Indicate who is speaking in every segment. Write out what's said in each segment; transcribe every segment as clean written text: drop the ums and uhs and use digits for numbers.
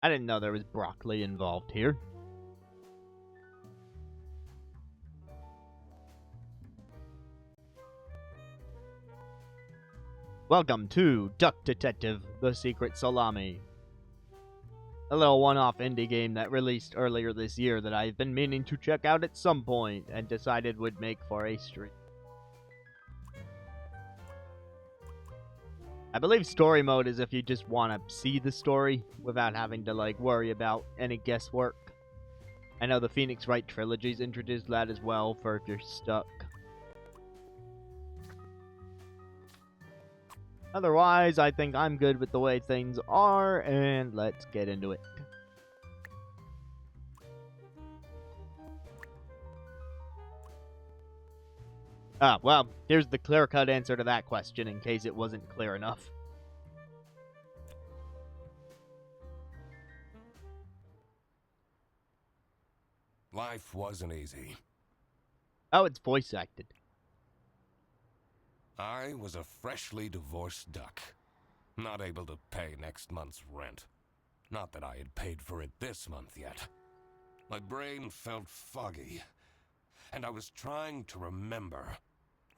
Speaker 1: I didn't know there was broccoli involved here. Welcome to Duck Detective, The Secret Salami. A little one-off indie game that released earlier this year that I've been meaning to check out at some point and decided would make for a stream. I believe story mode is if you just want to see the story without having to worry about any guesswork. I know the Phoenix Wright trilogy's introduced that as well for if you're stuck. Otherwise, I think I'm good with the way things are, and let's get into it. Well, here's the clear-cut answer to that question in case it wasn't clear enough.
Speaker 2: Life wasn't easy.
Speaker 1: Oh, it's voice acted.
Speaker 2: I was a freshly divorced duck, not able to pay next month's rent. Not that I had paid for it this month yet. My brain felt foggy, and I was trying to remember,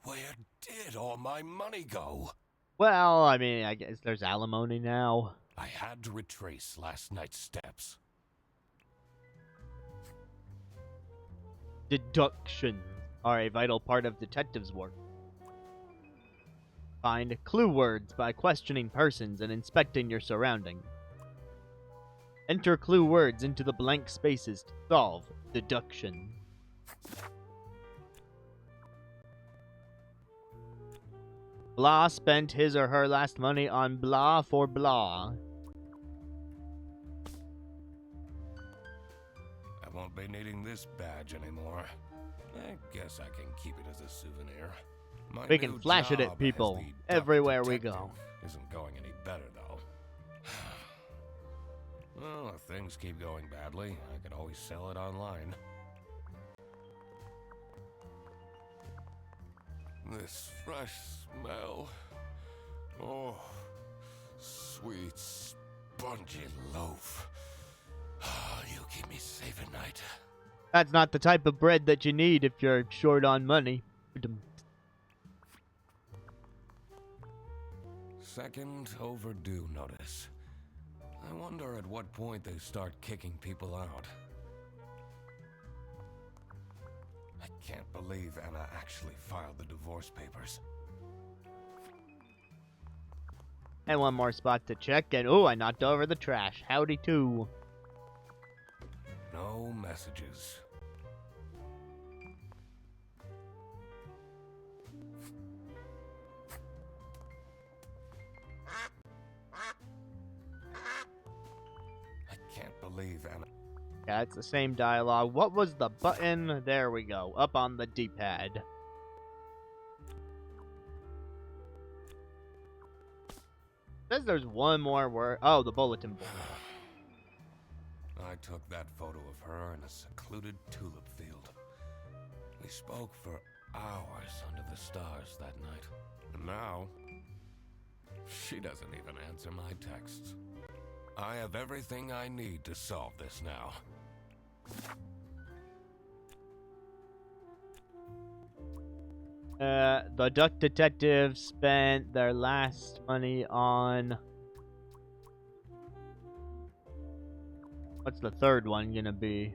Speaker 2: where did all my money go?
Speaker 1: Well, I mean, I guess there's alimony now.
Speaker 2: I had to retrace last night's steps.
Speaker 1: Deductions are a vital part of detectives' work. Find clue words by questioning persons and inspecting your surroundings. Enter clue words into the blank spaces to solve deduction. Blah spent his or her last money on blah for blah.
Speaker 2: I won't be needing this badge anymore. I guess I can keep it as a souvenir. My
Speaker 1: We can
Speaker 2: new
Speaker 1: flash it
Speaker 2: job
Speaker 1: at people
Speaker 2: as the duck
Speaker 1: everywhere we go.
Speaker 2: detective isn't going any better, though. Well, if things keep going badly, I could always sell it online. This fresh smell. Oh, sweet, spongy loaf. You keep me safe at night.
Speaker 1: That's not the type of bread that you need if you're short on money.
Speaker 2: Second overdue notice. I wonder at what point they start kicking people out. I can't believe Anna actually filed the divorce papers.
Speaker 1: And one more spot to check, and oh, I knocked over the trash. Howdy too.
Speaker 2: No messages. I can't believe Anna.
Speaker 1: Yeah, it's the same dialogue. What was the button? There we go. Up on the D-pad. Says there's one more word. Oh, the bulletin board.
Speaker 2: I took that photo of her in a secluded tulip field. We spoke for hours under the stars that night. And now, she doesn't even answer my texts. I have everything I need to solve this now.
Speaker 1: The duck detective spent their last money on... What's the third one gonna be?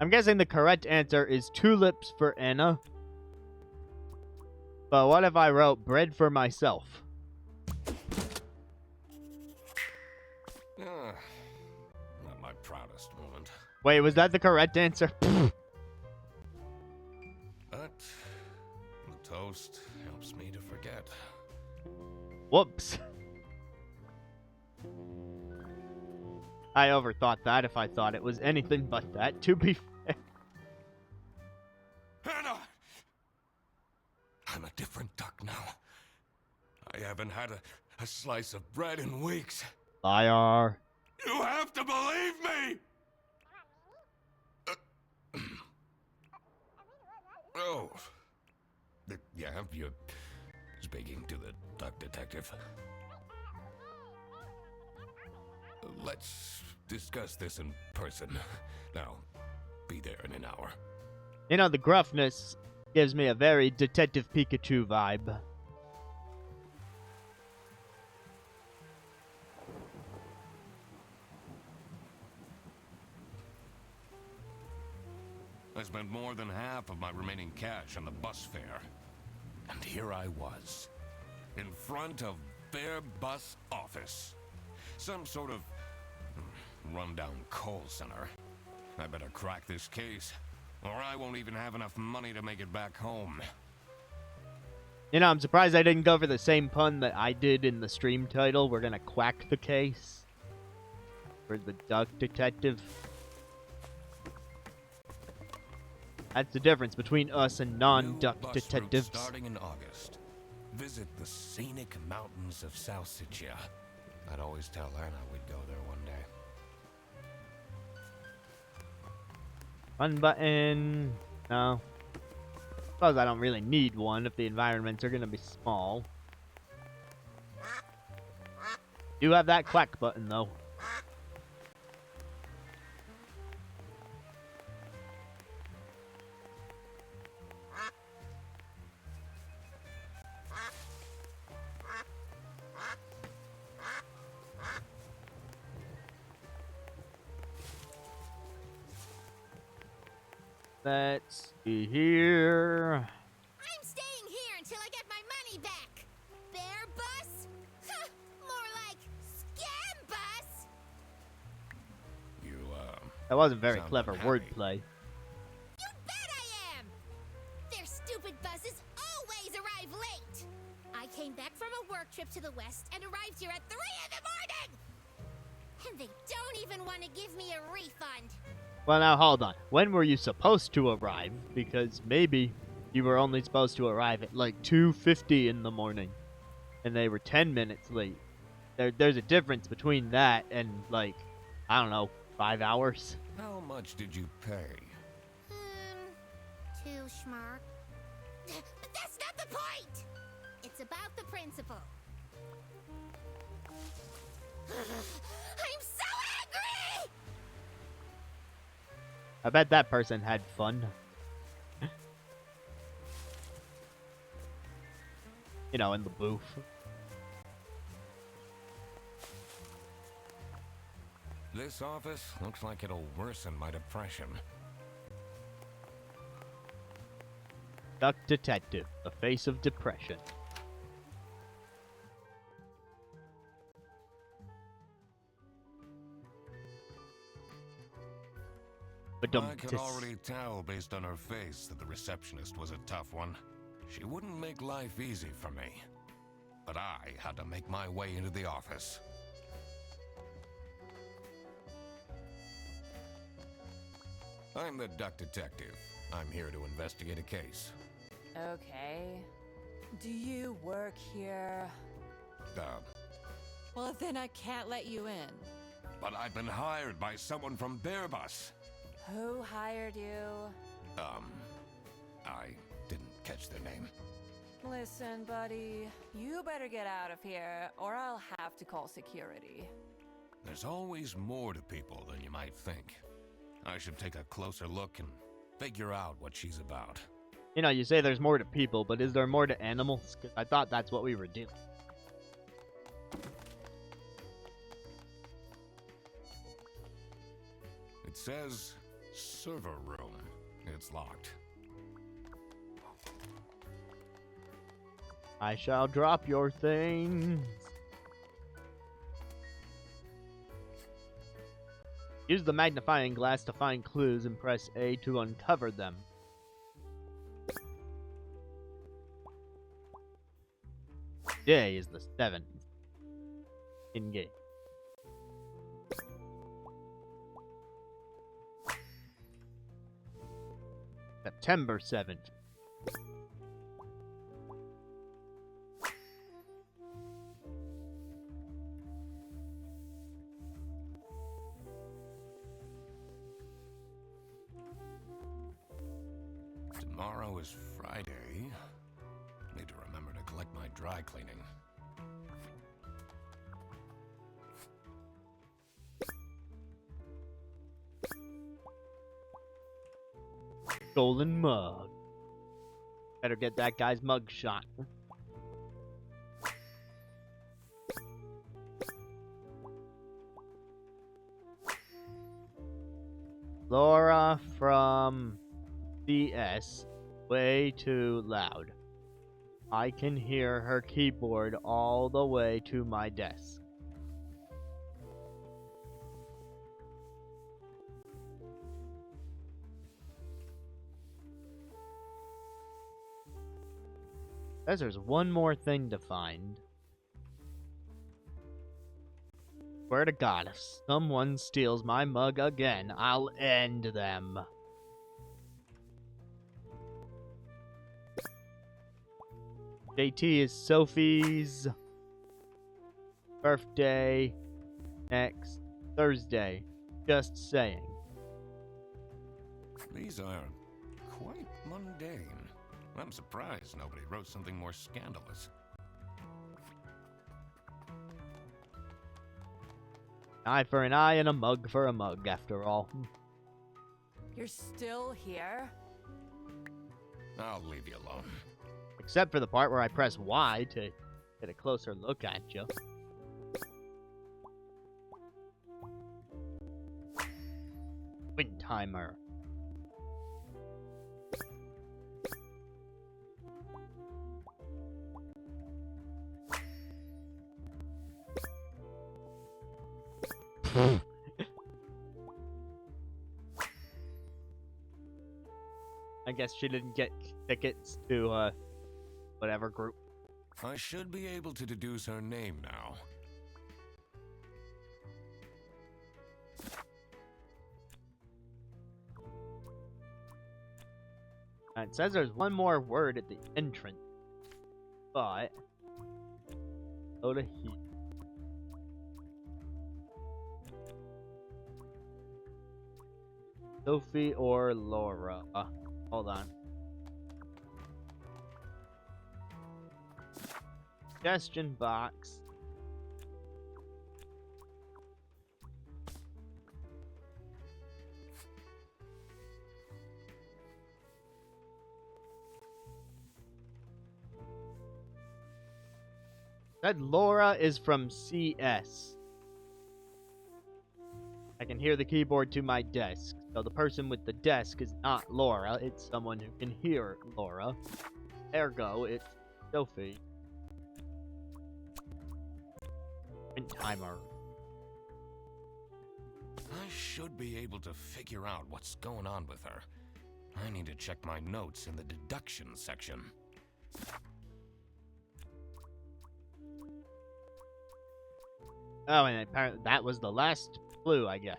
Speaker 1: I'm guessing the correct answer is tulips for Anna. But what if I wrote bread for myself?
Speaker 2: Not my proudest moment.
Speaker 1: Wait, was that the correct answer?
Speaker 2: But the toast helps me to forget.
Speaker 1: Whoops. I overthought that if I thought it was anything but that, to be fair.
Speaker 2: Anna! I'm a different duck now. I haven't had a slice of bread in weeks.
Speaker 1: Liar.
Speaker 2: You have to believe me! Oh. Yeah, you Speaking to the duck detective. Let's discuss this in person. Now, be there in an hour.
Speaker 1: You know, the gruffness gives me a very Detective Pikachu vibe.
Speaker 2: I spent more than half of my remaining cash on the bus fare. And here I was, in front of their bus office. Some sort of rundown call center. I better crack this case, or I won't even have enough money to make it back home.
Speaker 1: You know, I'm surprised I didn't go for the same pun that I did in the stream title. We're gonna quack the case. For the duck detective. That's the difference between us and non-duck detectives.
Speaker 2: Starting in August. Visit the scenic mountains of South Sitia. I'd always tell Anna we'd go there one day.
Speaker 1: Fun button. No. Suppose I don't really need one if the environments are gonna be small. Do have that quack button though. Let's see here.
Speaker 3: I'm staying here until I get my money back. Bear bus? More like scam bus.
Speaker 1: That wasn't very
Speaker 2: Sound
Speaker 1: clever
Speaker 2: unhappy.
Speaker 1: wordplay.
Speaker 3: You bet I am. Their stupid buses always arrive late. I came back from a work trip to the west and arrived here at 3 in the morning. And they don't even want to give me a refund.
Speaker 1: Well, now hold on. When were you supposed to arrive? Because maybe you were only supposed to arrive at like 2:50 in the morning, and they were 10 minutes late. There's a difference between that and like, I don't know, 5 hours.
Speaker 2: How much did you pay?
Speaker 3: 2 schmark. But that's not the point. It's about the principle. I'm so angry.
Speaker 1: I bet that person had fun. You know, in the booth.
Speaker 2: This office looks like it'll worsen my depression.
Speaker 1: Duck Detective, the face of depression.
Speaker 2: I could already tell based on her face that the receptionist was a tough one. She wouldn't make life easy for me. But I had to make my way into the office. I'm the duck detective. I'm here to investigate a case.
Speaker 4: Okay. Do you work here? Well, then I can't let you in.
Speaker 2: But I've been hired by someone from their bus.
Speaker 4: Who hired you?
Speaker 2: I didn't catch their name.
Speaker 4: Listen, buddy, you better get out of here, or I'll have to call security.
Speaker 2: There's always more to people than you might think. I should take a closer look and figure out what she's about.
Speaker 1: You know, you say there's more to people, but is there more to animals? 'Cause I thought that's what we were doing.
Speaker 2: It says server room. It's locked.
Speaker 1: I shall drop your things. Use the magnifying glass to find clues and press A to uncover them. Today is the 7th. In game. September 7th.
Speaker 2: Tomorrow is Friday. Need to remember to collect my my dry cleaning.
Speaker 1: Stolen mug. Better get that guy's mug shot. Laura from CS. Way too loud. I can hear her keyboard all the way to my desk. Says there's one more thing to find. Swear to God, if someone steals my mug again, I'll end them. JT is Sophie's birthday next Thursday. Just saying.
Speaker 2: These are quite mundane. I'm surprised nobody wrote something more scandalous.
Speaker 1: Eye for an eye and a mug for a mug, after all.
Speaker 4: You're still here?
Speaker 2: I'll leave you alone.
Speaker 1: Except for the part where I press Y to get a closer look at you. Wind timer. I guess she didn't get tickets to whatever group.
Speaker 2: I should be able to deduce her name now.
Speaker 1: It says there's one more word at the entrance, but go to here. Sophie or Laura? Hold on. Suggestion box. Said Laura is from CS. I can hear the keyboard to my desk. So the person with the desk is not Laura, it's someone who can hear Laura. Ergo, it's Sophie. And timer.
Speaker 2: I should be able to figure out what's going on with her. I need to check my notes in the deduction section.
Speaker 1: Oh, and apparently that was the last clue, I guess.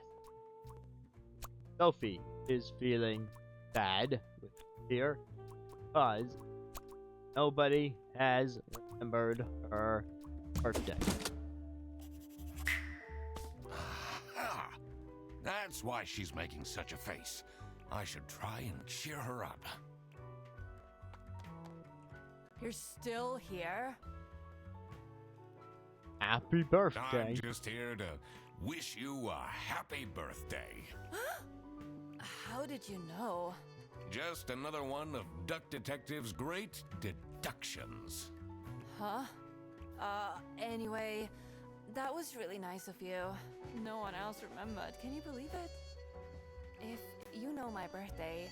Speaker 1: Sophie is feeling bad with fear because nobody has remembered her birthday.
Speaker 2: Ah, that's why she's making such a face. I should try and cheer her up.
Speaker 4: You're still here?
Speaker 1: Happy birthday.
Speaker 2: I'm just here to wish you a happy birthday.
Speaker 4: How did you know?
Speaker 2: Just another one of Duck Detective's great deductions.
Speaker 4: Huh? Anyway, that was really nice of you. No one else remembered. Can you believe it? If you know my birthday,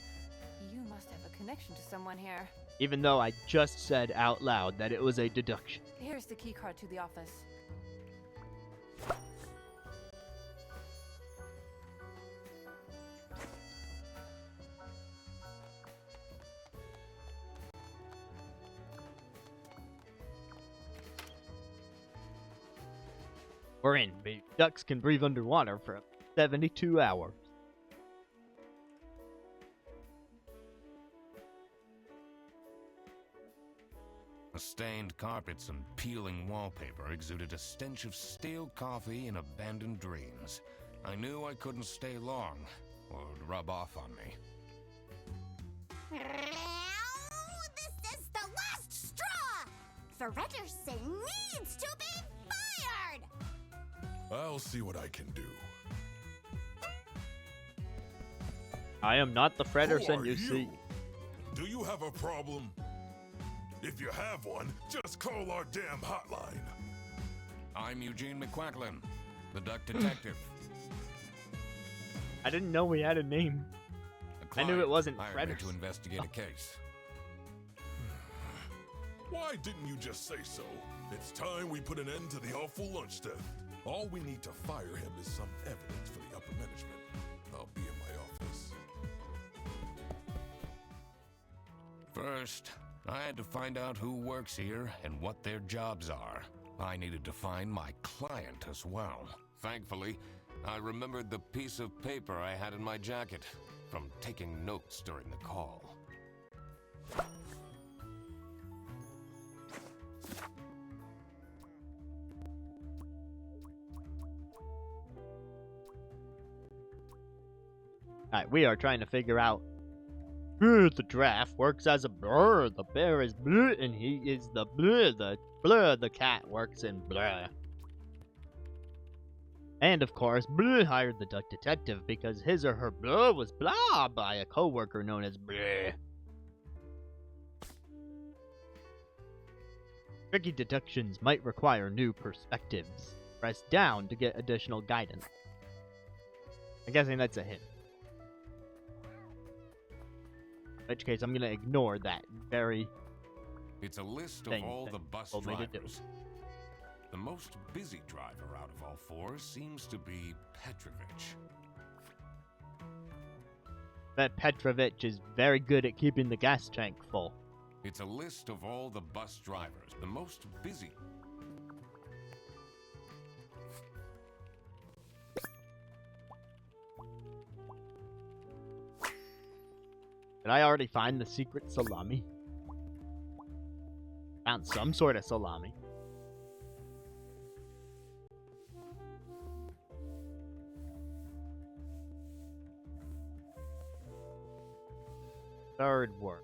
Speaker 4: you must have a connection to someone here.
Speaker 1: Even though I just said out loud that it was a deduction.
Speaker 4: Here's the key card to the office.
Speaker 1: We're in, baby. Ducks can breathe underwater for 72 hours.
Speaker 2: The stained carpets and peeling wallpaper exuded a stench of stale coffee and abandoned dreams. I knew I couldn't stay long, or it would rub off on me.
Speaker 3: This is the last straw! Fredderson needs to be fired!
Speaker 5: I'll see what I can do.
Speaker 1: I am not the
Speaker 5: Who
Speaker 1: Frederson
Speaker 5: are
Speaker 1: you see.
Speaker 5: Do you have a problem? If you have one, just call our damn hotline.
Speaker 2: I'm Eugene McQuacklin, the duck detective.
Speaker 1: I didn't know we had a name.
Speaker 2: A
Speaker 1: I knew it wasn't
Speaker 2: hired me
Speaker 1: Frederson.
Speaker 2: to investigate a case.
Speaker 5: Why didn't you just say so? It's time we put an end to the awful lunch theft. All we need to fire him is some evidence for the upper management. I'll be in my office.
Speaker 2: First, I had to find out who works here and what their jobs are. I needed to find my client as well. Thankfully, I remembered the piece of paper I had in my jacket from taking notes during the call.
Speaker 1: Alright, we are trying to figure out who the giraffe works as a blur, the bear is blur, and he is the blur, the cat works in blur. And of course, Blur hired the duck detective because his or her blur was blah by a co-worker known as Blur. Tricky deductions might require new perspectives. Press down to get additional guidance. I'm guessing that's a hint. In which case, I'm gonna ignore that very
Speaker 2: It's a list of
Speaker 1: thing
Speaker 2: all
Speaker 1: that
Speaker 2: the bus
Speaker 1: told me to do.
Speaker 2: drivers. The most busy driver out of all four seems to be Petrovich.
Speaker 1: That Petrovich is very good at keeping the gas tank full.
Speaker 2: It's a list of all the bus drivers. The most busy.
Speaker 1: Did I already find the secret salami? Found some sort of salami. Third word.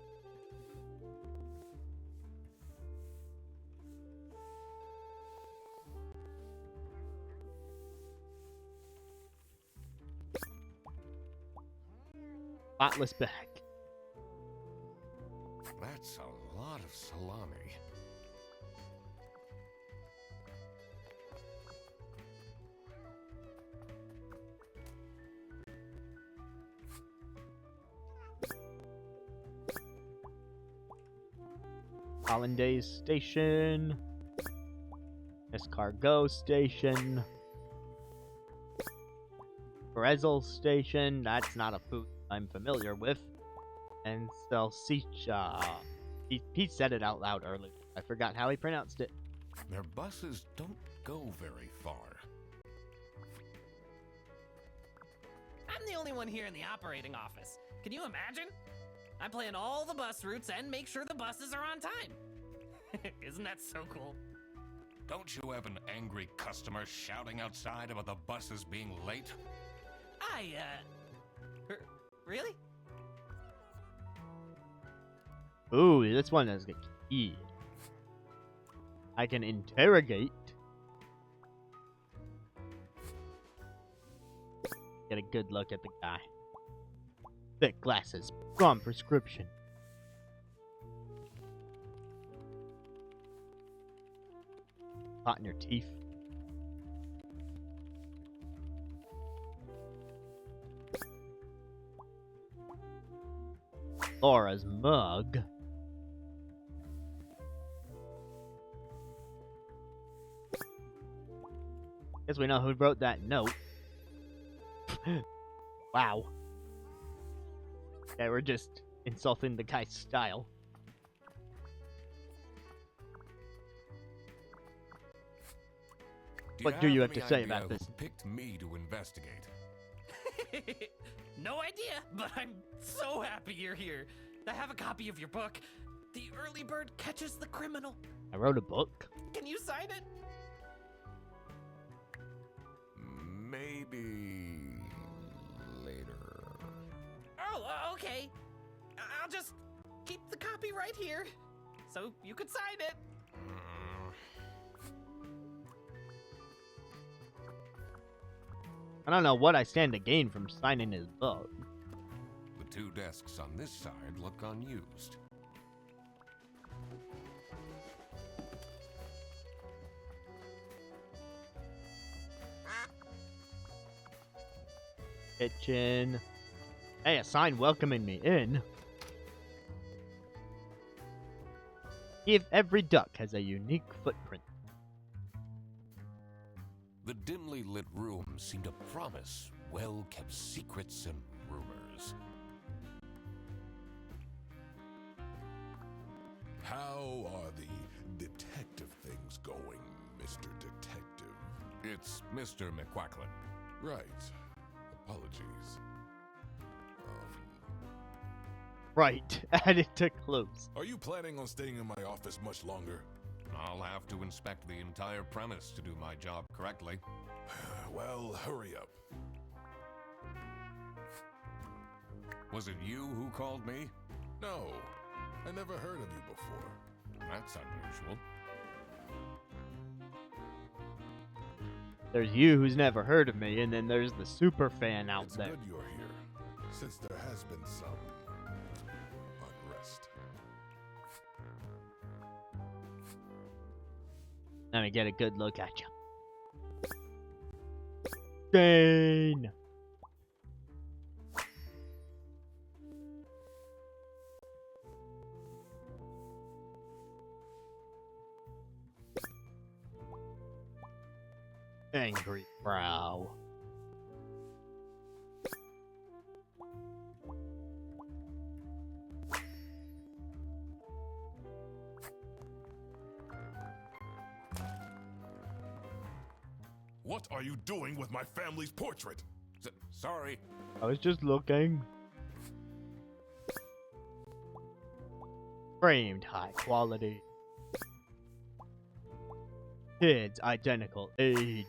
Speaker 1: Spotless bag.
Speaker 2: That's a lot of salami.
Speaker 1: Hollandaise Station. Escargot Station. Brezel Station. That's not a food I'm familiar with. And salsicha. He said it out loud earlier. I forgot how he pronounced it.
Speaker 2: Their buses don't go very far.
Speaker 6: I'm the only one here in the operating office. Can you imagine? I plan all the bus routes and make sure the buses are on time. Isn't that so cool?
Speaker 2: Don't you have an angry customer shouting outside about the buses being late?
Speaker 6: Really?
Speaker 1: Ooh, this one has a key. I can interrogate. Get a good look at the guy. Thick glasses, from prescription. Hot in your teeth. Laura's mug. Guess we know who wrote that note. Wow. Yeah, we're just insulting the guy's style. What do you have to say about this?
Speaker 2: Who picked me to investigate?
Speaker 6: No idea, but I'm so happy you're here. I have a copy of your book. The Early Bird Catches the Criminal.
Speaker 1: I wrote a book.
Speaker 6: Can you sign it?
Speaker 2: Maybe later.
Speaker 6: Oh, okay. I'll just keep the copy right here, so you could sign it.
Speaker 1: I don't know what I stand to gain from signing his book.
Speaker 2: The two desks on this side look unused.
Speaker 1: Kitchen. Hey, a sign welcoming me in. If every duck has a unique footprint.
Speaker 2: The dimly lit room seemed to promise well-kept secrets and rumors.
Speaker 5: How are the detective things going, Mr. Detective?
Speaker 2: It's Mr. McQuacklin.
Speaker 5: Right. Apologies.
Speaker 1: Right, added to clues.
Speaker 5: Are you planning on staying in my office much longer?
Speaker 2: I'll have to inspect the entire premise to do my job correctly.
Speaker 5: Well, hurry up.
Speaker 2: Was it you who called me?
Speaker 5: No, I never heard of you before.
Speaker 2: That's unusual.
Speaker 1: There's you who's never heard of me, and then there's the super fan out
Speaker 5: It's
Speaker 1: there.
Speaker 5: good you're here, since there has been some unrest.
Speaker 1: Let me get a good look at you. Dane! Angry brow.
Speaker 5: What are you doing with my family's portrait?
Speaker 2: Sorry.
Speaker 1: I was just looking. Framed high quality. Kids identical age.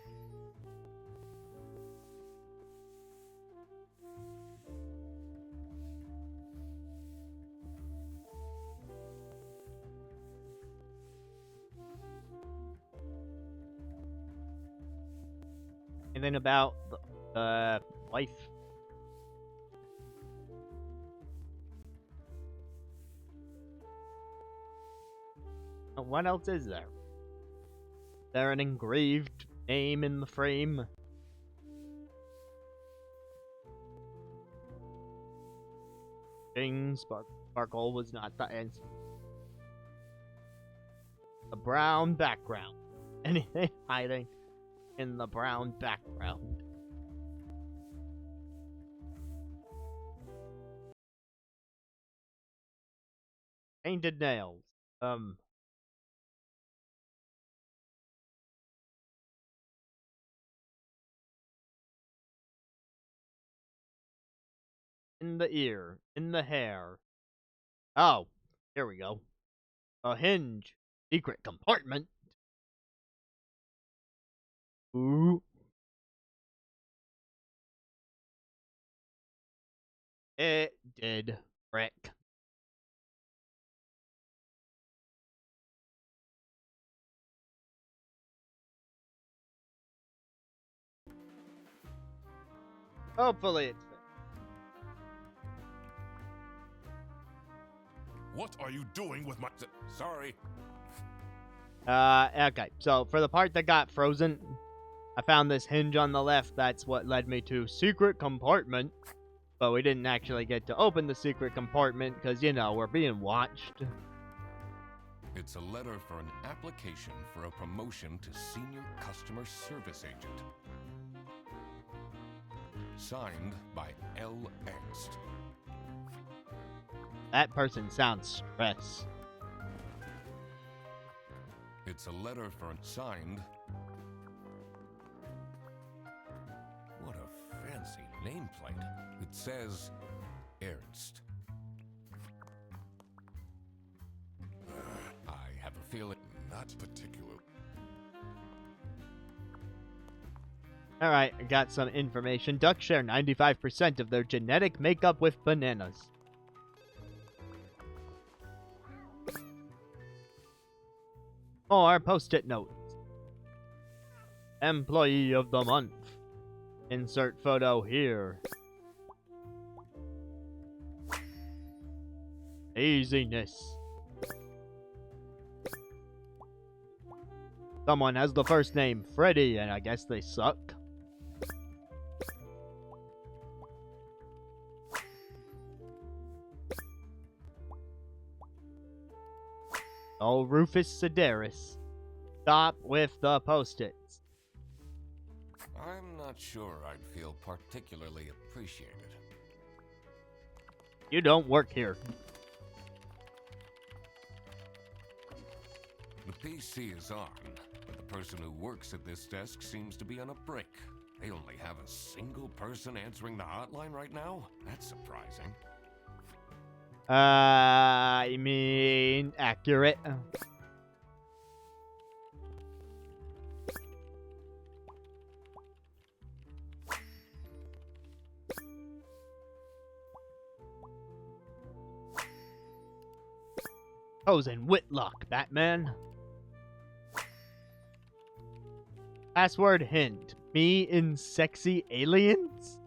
Speaker 1: Anything about the wife? What else is there? Is there an engraved name in the frame? Sparkle was not the answer. A brown background. Anything hiding in the brown background? Painted nails. In the ear, in the hair. Oh, here we go. A hinge. Secret compartment. Ooh. It did. Frick. Hopefully it's fixed.
Speaker 5: What are you doing with my...
Speaker 2: Sorry.
Speaker 1: Okay. So for the part that got frozen, I found this hinge on the left. That's what led me to secret compartment. But we didn't actually get to open the secret compartment because, you know, we're being watched.
Speaker 2: It's a letter for an application for a promotion to senior customer service agent. Signed by L. Angst.
Speaker 1: That person sounds stressed.
Speaker 2: It's a letter for signed. What a fancy nameplate. It says Ernst. I have a feeling
Speaker 5: Not particular.
Speaker 1: Alright, I got some information. Ducks share 95% of their genetic makeup with bananas. Or post-it notes. Employee of the month. Insert photo here. Easiness. Someone has the first name Freddy, and I guess they suck. Oh, Rufus Sedaris. Stop with the post-its.
Speaker 2: I'm not sure I'd feel particularly appreciated.
Speaker 1: You don't work here.
Speaker 2: The PC is on, but the person who works at this desk seems to be on a break. They only have a single person answering the hotline right now? That's surprising.
Speaker 1: I mean, accurate. Chosen Whitlock, Batman. Password hint. Me in sexy aliens?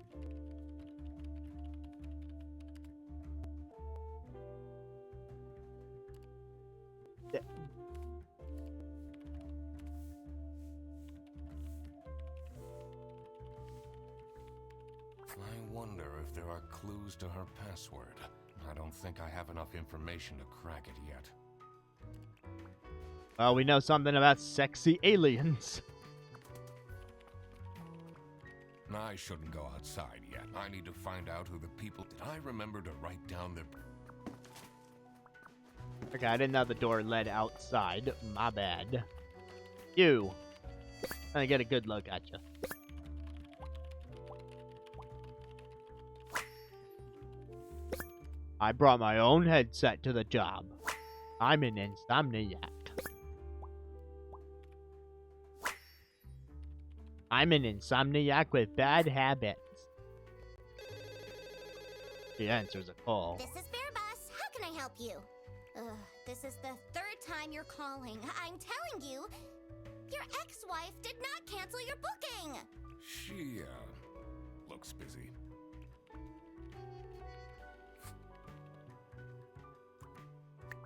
Speaker 2: I wonder if there are clues to her password. I don't think I have enough information to crack it yet.
Speaker 1: Well, we know something about sexy aliens.
Speaker 2: I shouldn't go outside yet. I need to find out who the people... Did I remember to write down their...
Speaker 1: Okay, I didn't know the door led outside. My bad. You. Let me get a good look at you. I brought my own headset to the job. I'm an insomniac. I'm an insomniac with bad habits. She answers a call.
Speaker 3: This is Bear Bus. How can I help you? This is the third time you're calling. I'm telling you, your ex-wife did not cancel your booking.
Speaker 2: She, looks busy.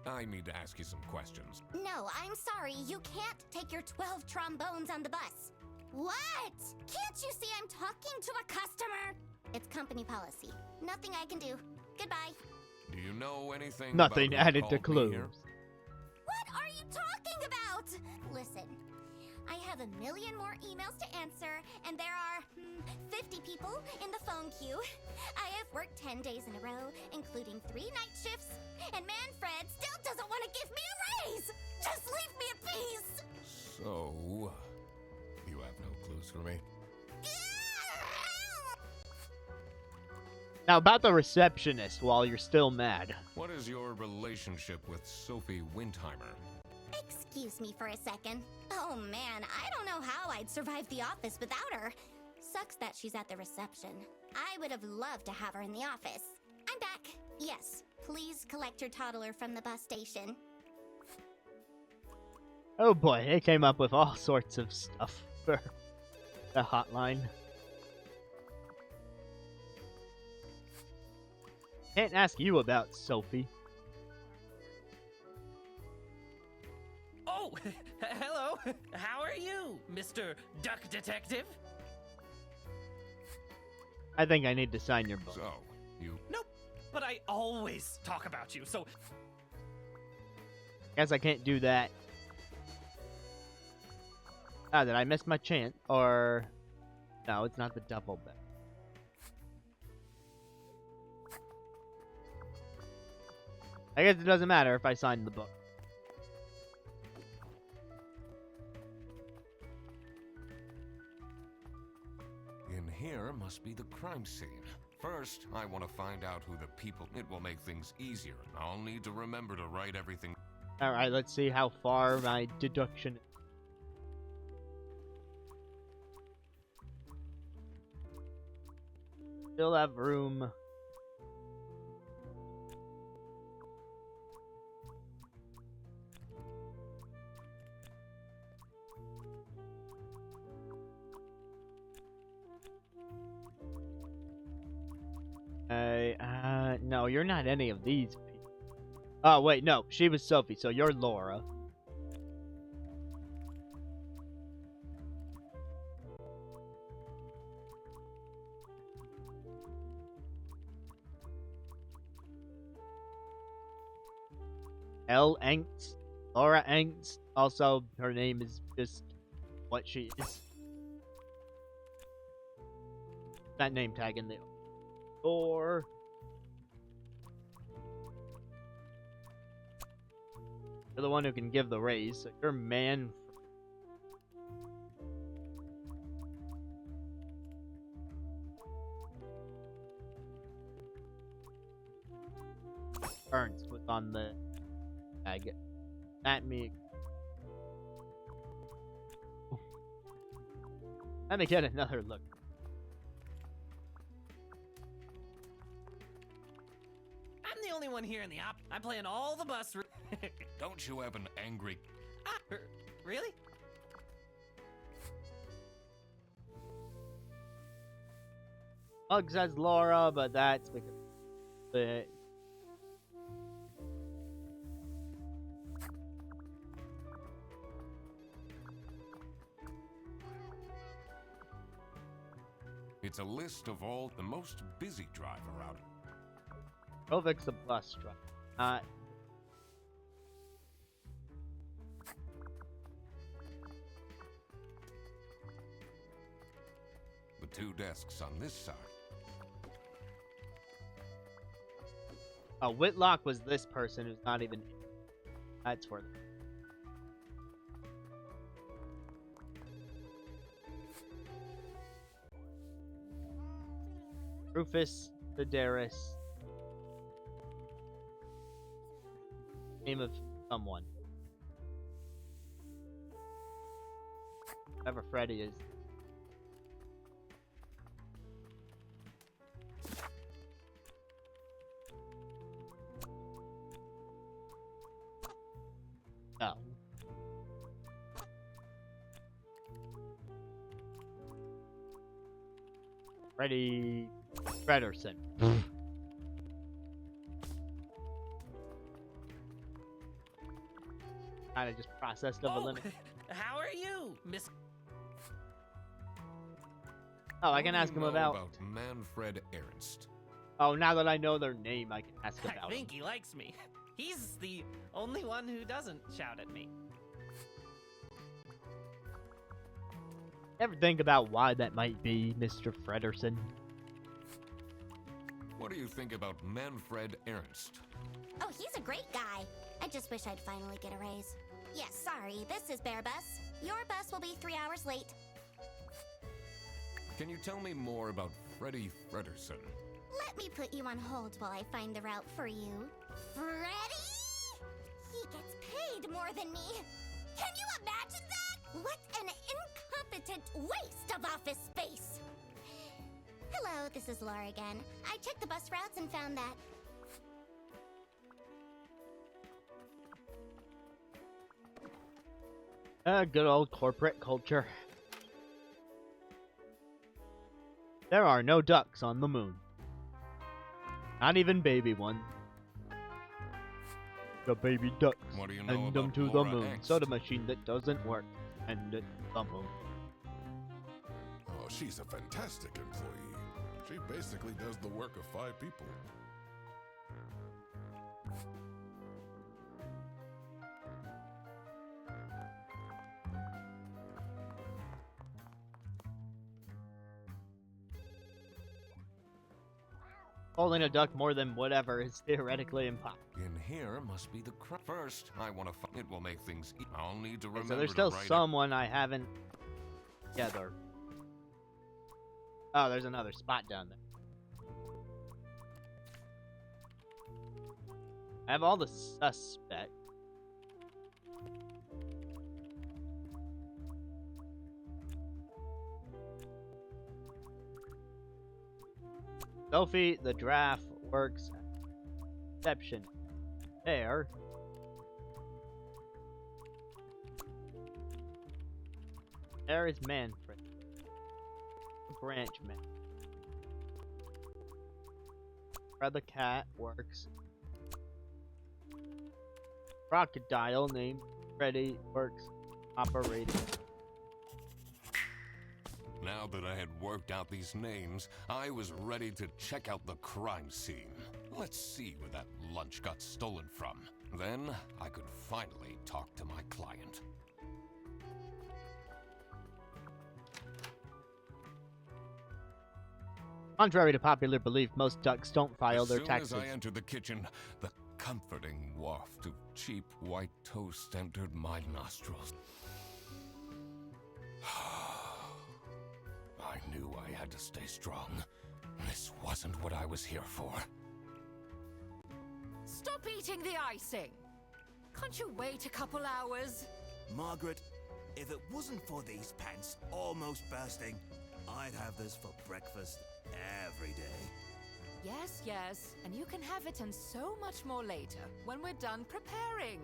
Speaker 2: I need to ask you some questions.
Speaker 3: No, I'm sorry. You can't take your 12 trombones on the bus. What? Can't you see I'm talking to a customer? It's company policy. Nothing I can do. Goodbye.
Speaker 2: Do you know anything
Speaker 1: Nothing
Speaker 2: about who
Speaker 1: added to
Speaker 2: called me
Speaker 1: clues.
Speaker 2: here?
Speaker 3: What are you talking about? Listen, I have a million more emails to answer, and there are 50 people in the phone queue. I have worked 10 days in a row, including 3 night shifts, and Manfred still doesn't want to give me a raise. Just leave me in peace.
Speaker 2: So, you have no clues for me?
Speaker 1: Now about the receptionist while you're still mad.
Speaker 2: What is your relationship with Sophie Windheimer?
Speaker 3: Excuse me for a second. Oh man, I don't know how I'd survive the office without her. Sucks that she's at the reception. I would have loved to have her in the office. I'm back. Yes, please collect your toddler from the bus station.
Speaker 1: Oh boy, they came up with all sorts of stuff for the hotline. Can't ask you about Sophie.
Speaker 6: Oh, hello. How are you, Mr. Duck Detective?
Speaker 1: I think I need to sign your book.
Speaker 2: So, you...
Speaker 6: Nope. But I always talk about you, so...
Speaker 1: Guess I can't do that. Ah, did I miss my chance? Or... No, it's not the double bet. I guess it doesn't matter if I sign the book.
Speaker 2: In here must be the crime scene. First, I want to find out who the people... It will make things easier. I'll need to remember to write everything...
Speaker 1: Alright, let's see how far my deduction... Still have room. no, you're not any of these people. Oh, wait, no. She was Sophie, so you're Laura. L. Angst. Laura Angst. Also, her name is just what she is. That name tag in the door. You're the one who can give the raise. So you're man. Ernst was on the tag. At me. Let me get another look.
Speaker 6: I'm the only one here in the I'm playing all the bus routes.
Speaker 2: Don't you have an angry...
Speaker 6: Really?
Speaker 1: Mug says Laura, but that's because the
Speaker 2: It's a list of all the most busy driver out.
Speaker 1: Rovik's a bus driver.
Speaker 2: The two desks on this side.
Speaker 1: Whitlock was this person who's not even. That's where. Rufus Sedaris. Name of someone. Whoever Freddy is. Oh. Freddy Frederson. Kinda just processed of a limit.
Speaker 6: How are you, Miss?
Speaker 1: Oh, I can ask him about
Speaker 2: Manfred Ernst.
Speaker 1: Oh, now that I know their name, I can ask about
Speaker 6: I think
Speaker 1: him.
Speaker 6: he likes me. He's the only one who doesn't shout at me.
Speaker 1: Ever think about why that might be, Mr. Frederson?
Speaker 2: What do you think about Manfred Ernst?
Speaker 3: Oh, he's a great guy. I just wish I'd finally get a raise. Yes, sorry, this is Bear Bus. Your bus will be 3 hours late.
Speaker 2: Can you tell me more about Freddie Frederson?
Speaker 3: Let me put you on hold while I find the route for you. Freddy? He gets paid more than me. Can you imagine that? What an incompetent waste of office space. Hello, this is Laura again. I checked the bus routes and found that.
Speaker 1: Good old corporate culture. There are no ducks on the moon. Not even baby ones. The baby ducks.
Speaker 2: What do you know
Speaker 1: Send them
Speaker 2: about
Speaker 1: to the
Speaker 2: Laura
Speaker 1: moon.
Speaker 2: Angst?
Speaker 1: Soda machine that doesn't work. And it the moon.
Speaker 5: Oh, she's a fantastic employee. She basically does the work of 5 people.
Speaker 1: Holding a duck more than whatever is theoretically impossible.
Speaker 2: In here must be the First, I want to find it will make things I'll need to remember
Speaker 1: So there's
Speaker 2: to
Speaker 1: still
Speaker 2: write it.
Speaker 1: someone I haven't together. Oh, there's another spot down there. I have all the suspects. Sophie, the draft works. Exception. There. There is Manfred. Branch man. Fred the cat works. Crocodile named Freddy works operating.
Speaker 2: Now that I had worked out these names, I was ready to check out the crime scene. Let's see where that lunch got stolen from. Then I could finally talk to my client.
Speaker 1: Contrary to popular belief, most ducks don't file their taxes.
Speaker 2: As soon as I entered the kitchen, the comforting waft of cheap white toast entered my nostrils. I knew I had to stay strong. This wasn't what I was here for.
Speaker 7: Stop eating the icing! Can't you wait a couple hours?
Speaker 8: Margaret, if it wasn't for these pants almost bursting, I'd have this for breakfast every day.
Speaker 7: Yes, yes, and you can have it and so much more later, when we're done preparing.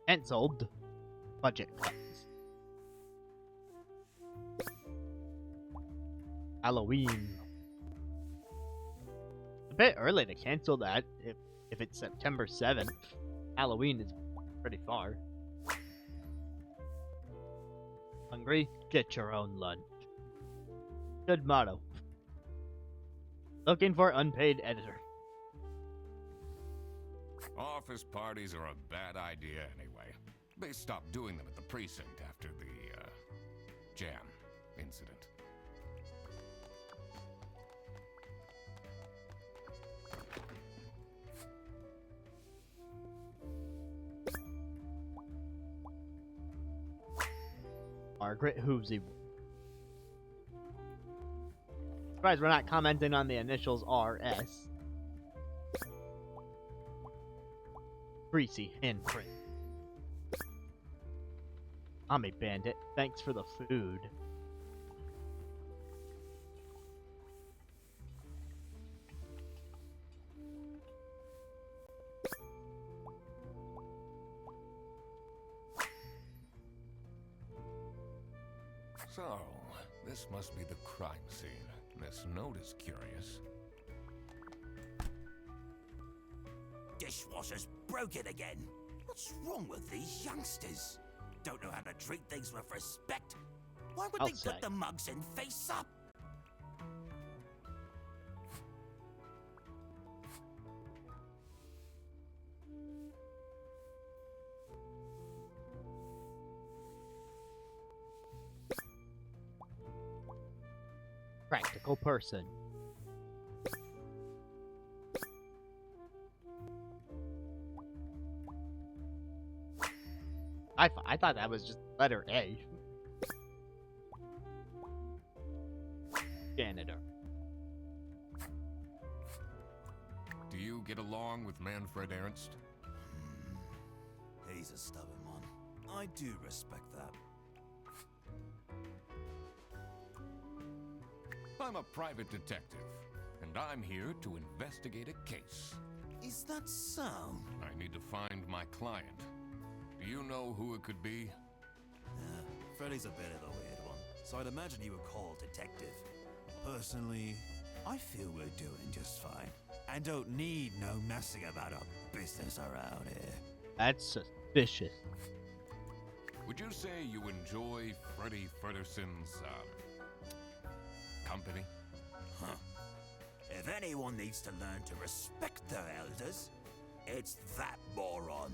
Speaker 1: Cancelled. Budget cuts. Halloween. A bit early to cancel that if it's September 7th. Halloween is pretty far. Hungry? Get your own lunch. Good motto. Looking for unpaid editor.
Speaker 2: Office parties are a bad idea anyway. They stopped doing them at the precinct after the, jam incident.
Speaker 1: Margaret Hoosey. Surprised we're not commenting on the initials RS. Greasy handprint. I'm a bandit. Thanks for the food.
Speaker 2: So, this must be the crime scene. This note is curious.
Speaker 8: Dishwasher's broken again. What's wrong with these youngsters? Don't know how to treat things with respect. Why would
Speaker 1: I'll
Speaker 8: they
Speaker 1: say.
Speaker 8: put the mugs in face up?
Speaker 1: Practical person. I thought that was just letter A. Janitor.
Speaker 2: Do you get along with Manfred Ernst?
Speaker 8: He's a stubborn one. I do respect that.
Speaker 2: I'm a private detective, and I'm here to investigate a case.
Speaker 8: Is that so?
Speaker 2: I need to find my client. Do you know who it could be?
Speaker 8: Freddy's a bit of a weird one, so I'd imagine you would call detective. Personally, I feel we're doing just fine, and don't need no messing about our business around here.
Speaker 1: That's suspicious.
Speaker 2: Would you say you enjoy Freddy Fredderson's, company?
Speaker 8: Huh. If anyone needs to learn to respect their elders, it's that moron.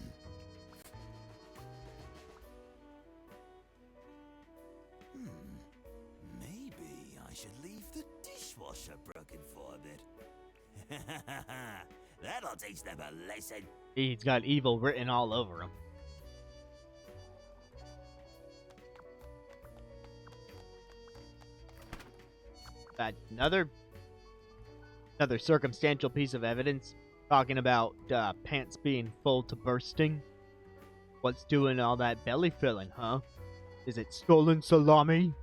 Speaker 8: Maybe I should leave the dishwasher broken for a bit. That'll teach them a lesson.
Speaker 1: He's got evil written all over him. Another circumstantial piece of evidence talking about pants being full to bursting. What's doing all that belly filling, huh? Is it stolen salami?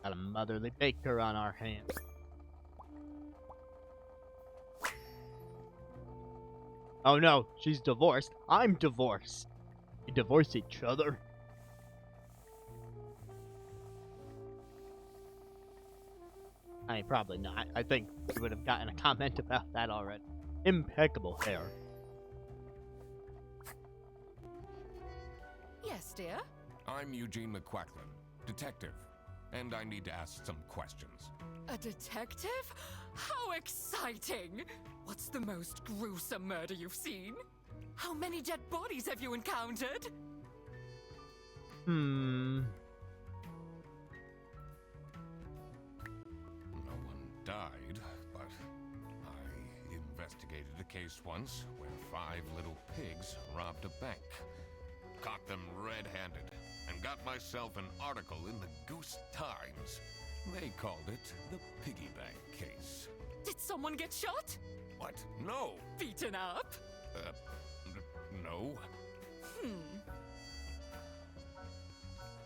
Speaker 1: Got a motherly baker on our hands. Oh no, she's divorced. I'm divorced. We divorce each other. I mean, probably not. I think we would have gotten a comment about that already. Impeccable hair.
Speaker 7: Yes, dear?
Speaker 2: I'm Eugene McQuacklin, detective, and I need to ask some questions.
Speaker 7: A detective? How exciting! What's the most gruesome murder you've seen? How many dead bodies have you encountered?
Speaker 2: No one died, but I investigated a case once where 5 little pigs robbed a bank. Caught them red-handed, and got myself an article in the Goose Times. They called it the Piggy Bank case.
Speaker 7: Did someone get shot?
Speaker 2: What? No!
Speaker 7: Beaten up?
Speaker 2: No.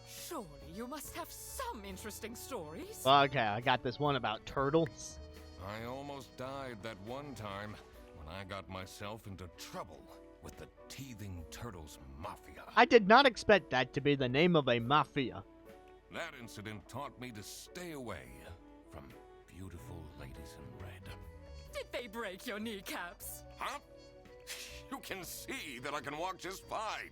Speaker 7: Surely you must have some interesting stories.
Speaker 1: Okay, I got this one about turtles.
Speaker 2: I almost died that one time when I got myself into trouble with the Teething Turtles Mafia.
Speaker 1: I did not expect that to be the name of a mafia.
Speaker 2: That incident taught me to stay away from beautiful ladies in red.
Speaker 7: Did they break your kneecaps?
Speaker 2: Huh? You can see that I can walk just fine.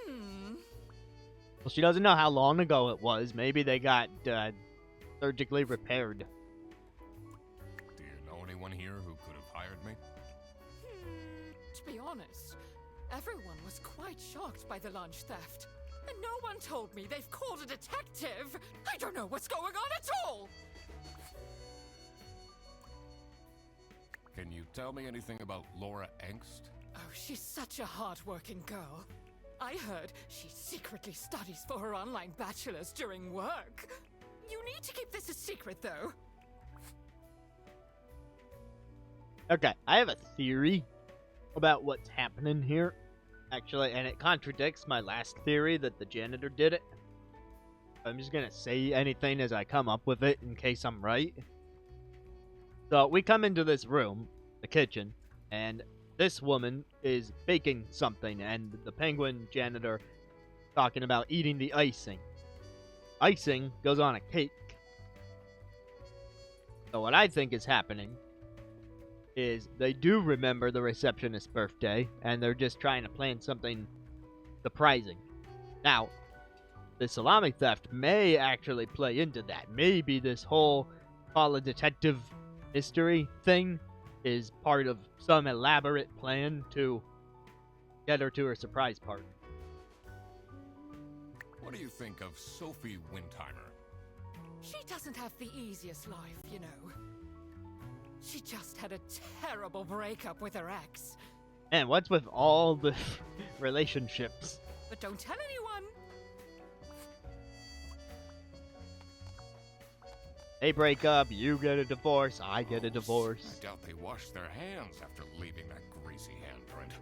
Speaker 1: Well, she doesn't know how long ago it was. Maybe they got surgically repaired.
Speaker 2: Do you know anyone here who could have hired me?
Speaker 7: To be honest, everyone was quite shocked by the lunch theft. And no one told me they've called a detective. I don't know what's going on at all.
Speaker 2: Can you tell me anything about Laura Angst?
Speaker 7: Oh, she's such a hard-working girl. I heard she secretly studies for her online bachelor's during work. You need to keep this a secret, though.
Speaker 1: Okay, I have a theory about what's happening here, actually, and it contradicts my last theory that the janitor did it. I'm just gonna say anything as I come up with it in case I'm right. So, we come into this room, the kitchen, and this woman is baking something, and the penguin janitor talking about eating the icing. Icing goes on a cake. So what I think is happening is they do remember the receptionist's birthday, and they're just trying to plan something surprising. Now, the salami theft may actually play into that. Maybe this whole call a detective mystery thing is part of some elaborate plan to get her to her surprise party.
Speaker 2: What do you think of Sophie Windheimer?
Speaker 7: She doesn't have the easiest life, you know. She just had a terrible breakup with her ex.
Speaker 1: And what's with all the relationships?
Speaker 7: But don't tell anyone.
Speaker 1: They break up, you get a divorce, I get a divorce.
Speaker 2: I doubt they washed their hands after leaving that greasy handprint.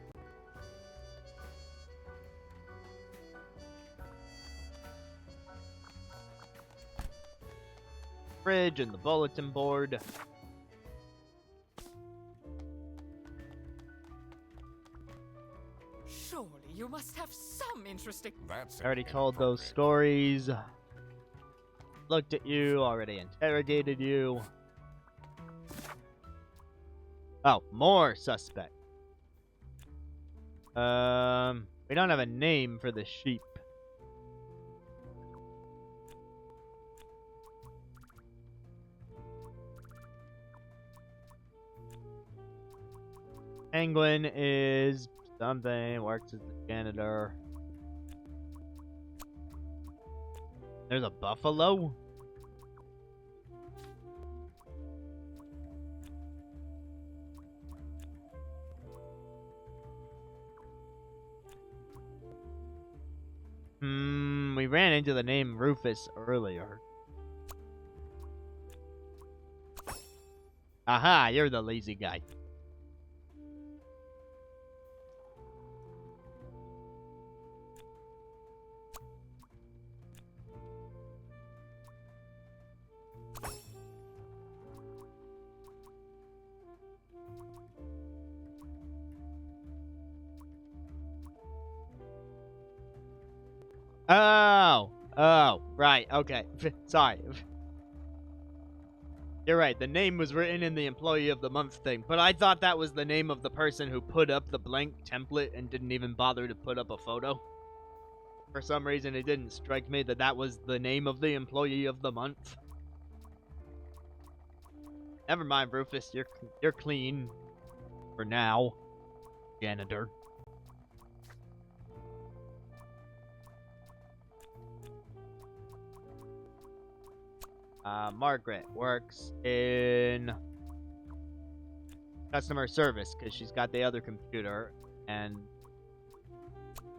Speaker 1: Fridge and the bulletin board.
Speaker 7: Surely you must have some interesting...
Speaker 2: That's
Speaker 1: I already told those stories. Looked at you, already interrogated you. Oh, more suspect. We don't have a name for the sheep. Penguin is something, works as the janitor. There's a buffalo? We ran into the name Rufus earlier. Aha, you're the lazy guy. Oh, right, okay. Sorry. You're right, the name was written in the Employee of the Month thing, but I thought that was the name of the person who put up the blank template and didn't even bother to put up a photo. For some reason, it didn't strike me that that was the name of the Employee of the Month. Never mind, Rufus, you're clean. For now. Janitor. Margaret works in customer service because she's got the other computer, and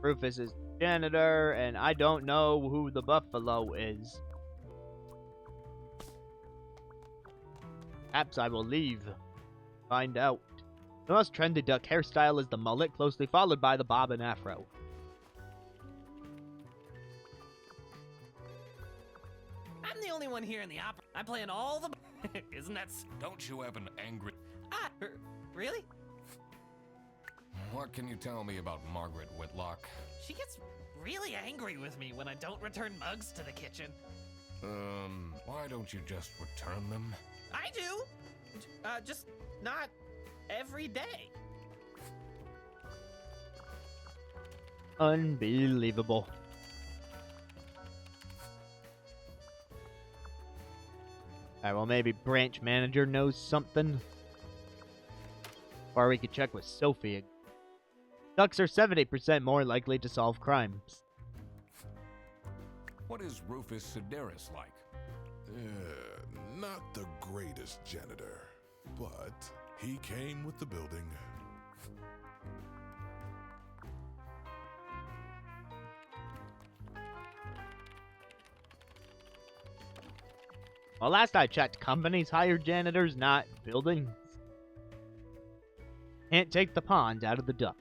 Speaker 1: Rufus is janitor, and I don't know who the buffalo is. Perhaps I will leave. Find out. The most trendy duck hairstyle is the mullet, closely followed by the bob and afro.
Speaker 6: I'm the only one here in the opera. I'm playing all the. Isn't that?
Speaker 2: Don't you have an angry...
Speaker 6: Really?
Speaker 2: What can you tell me about Margaret Whitlock?
Speaker 6: She gets really angry with me when I don't return mugs to the kitchen.
Speaker 2: Why don't you just return them?
Speaker 6: I do. Just not every day.
Speaker 1: Unbelievable. Alright, well, maybe branch manager knows something. Or we could check with Sophie. Ducks are 70% more likely to solve crimes.
Speaker 2: What is Rufus Sedaris like?
Speaker 5: Not the greatest janitor, but he came with the building.
Speaker 1: Well, last I checked, companies hire janitors, not buildings. Can't take the pond out of the duck.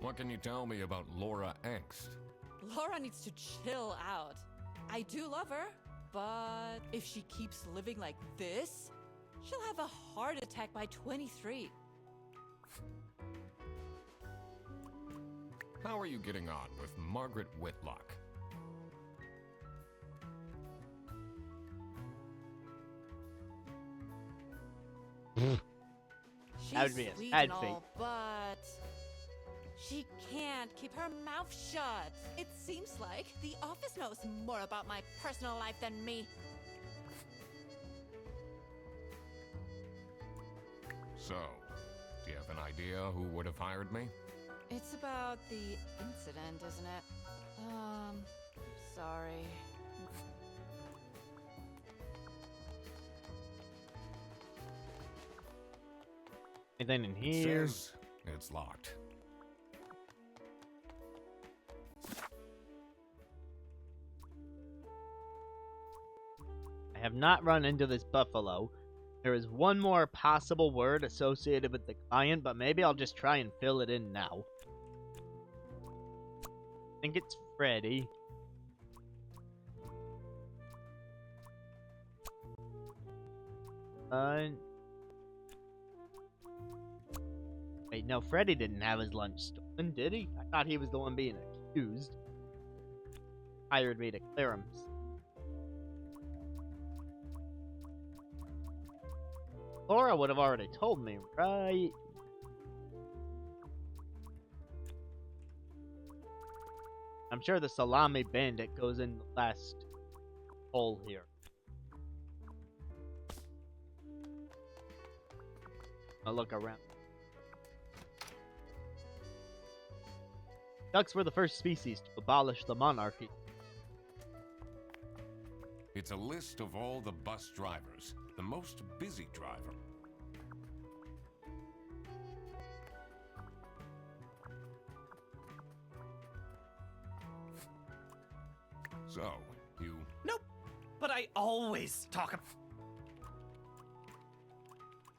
Speaker 2: What can you tell me about Laura Angst?
Speaker 7: Laura needs to chill out. I do love her, but if she keeps living like this, she'll have a heart attack by 23.
Speaker 2: How are you getting on with Margaret Whitlock?
Speaker 7: She's
Speaker 1: That would be a
Speaker 7: sweet
Speaker 1: sad
Speaker 7: and all,
Speaker 1: fate.
Speaker 7: but she can't keep her mouth shut. It seems like the office knows more about my personal life than me.
Speaker 2: So, do you have an idea who would have hired me?
Speaker 7: It's about the incident, isn't it? Sorry.
Speaker 1: Anything in here?
Speaker 2: Says it's locked.
Speaker 1: I have not run into this buffalo. There is one more possible word associated with the client, but maybe I'll just try and fill it in now. I think it's Freddy. Wait, no, Freddy didn't have his lunch stolen, did he? I thought he was the one being accused. Hired me to clear him. Laura would have already told me, right? I'm sure the Salami bandit goes in the last hole here. I'll look around. Ducks were the first species to abolish the monarchy.
Speaker 2: It's a list of all the bus drivers. The most busy driver. So, you...
Speaker 6: Nope. But I always talk about.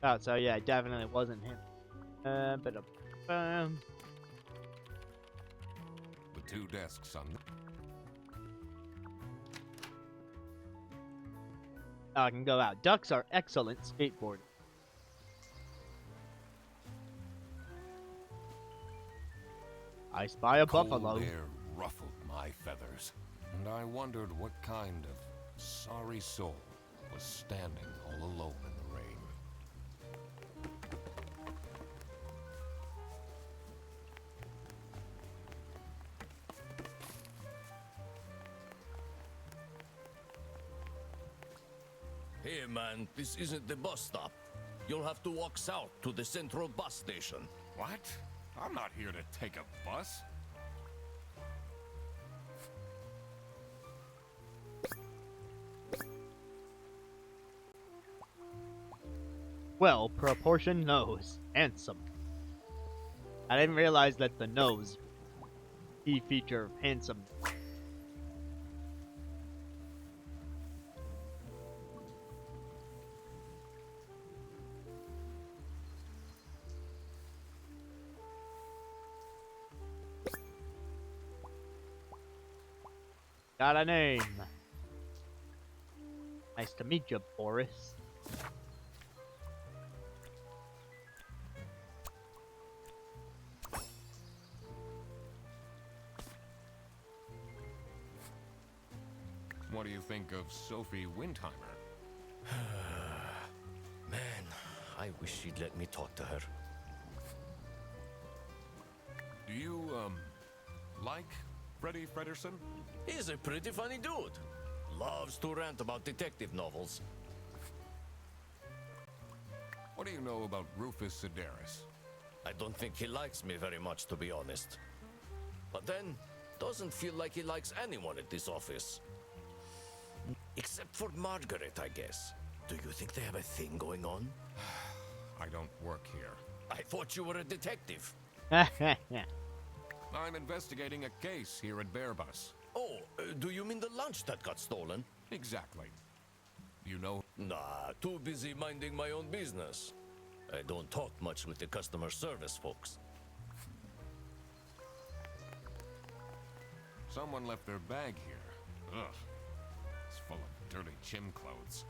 Speaker 1: Oh, so yeah, it definitely wasn't him.
Speaker 2: The two desks on the...
Speaker 1: I can go out. Ducks are excellent skateboarders. I spy a
Speaker 2: Cold
Speaker 1: buffalo.
Speaker 2: air ruffled my feathers, and I wondered what kind of sorry soul was standing all alone in the rain.
Speaker 9: Hey man, this isn't the bus stop. You'll have to walk south to the central bus station.
Speaker 2: What? I'm not here to take a bus.
Speaker 1: Well, proportioned nose. Handsome. I didn't realize that the nose, key feature of handsome. Got a name. Nice to meet you, Boris.
Speaker 2: What do you think of Sophie Windheimer?
Speaker 9: Man, I wish she'd let me talk to her.
Speaker 2: Do you, like Freddie Frederson?
Speaker 9: He's a pretty funny dude. Loves to rant about detective novels.
Speaker 2: What do you know about Rufus Sedaris?
Speaker 9: I don't think he likes me very much, to be honest. But then, doesn't feel like he likes anyone at this office. Except for Margaret, I guess. Do you think they have a thing going on?
Speaker 2: I don't work here.
Speaker 9: I thought you were a detective.
Speaker 2: I'm investigating a case here at Bearbus.
Speaker 9: Oh, do you mean the lunch that got stolen?
Speaker 2: Exactly. You know?
Speaker 9: Nah, too busy minding my own business. I don't talk much with the customer service folks.
Speaker 2: Someone left their bag here. Ugh. It's full of dirty gym clothes.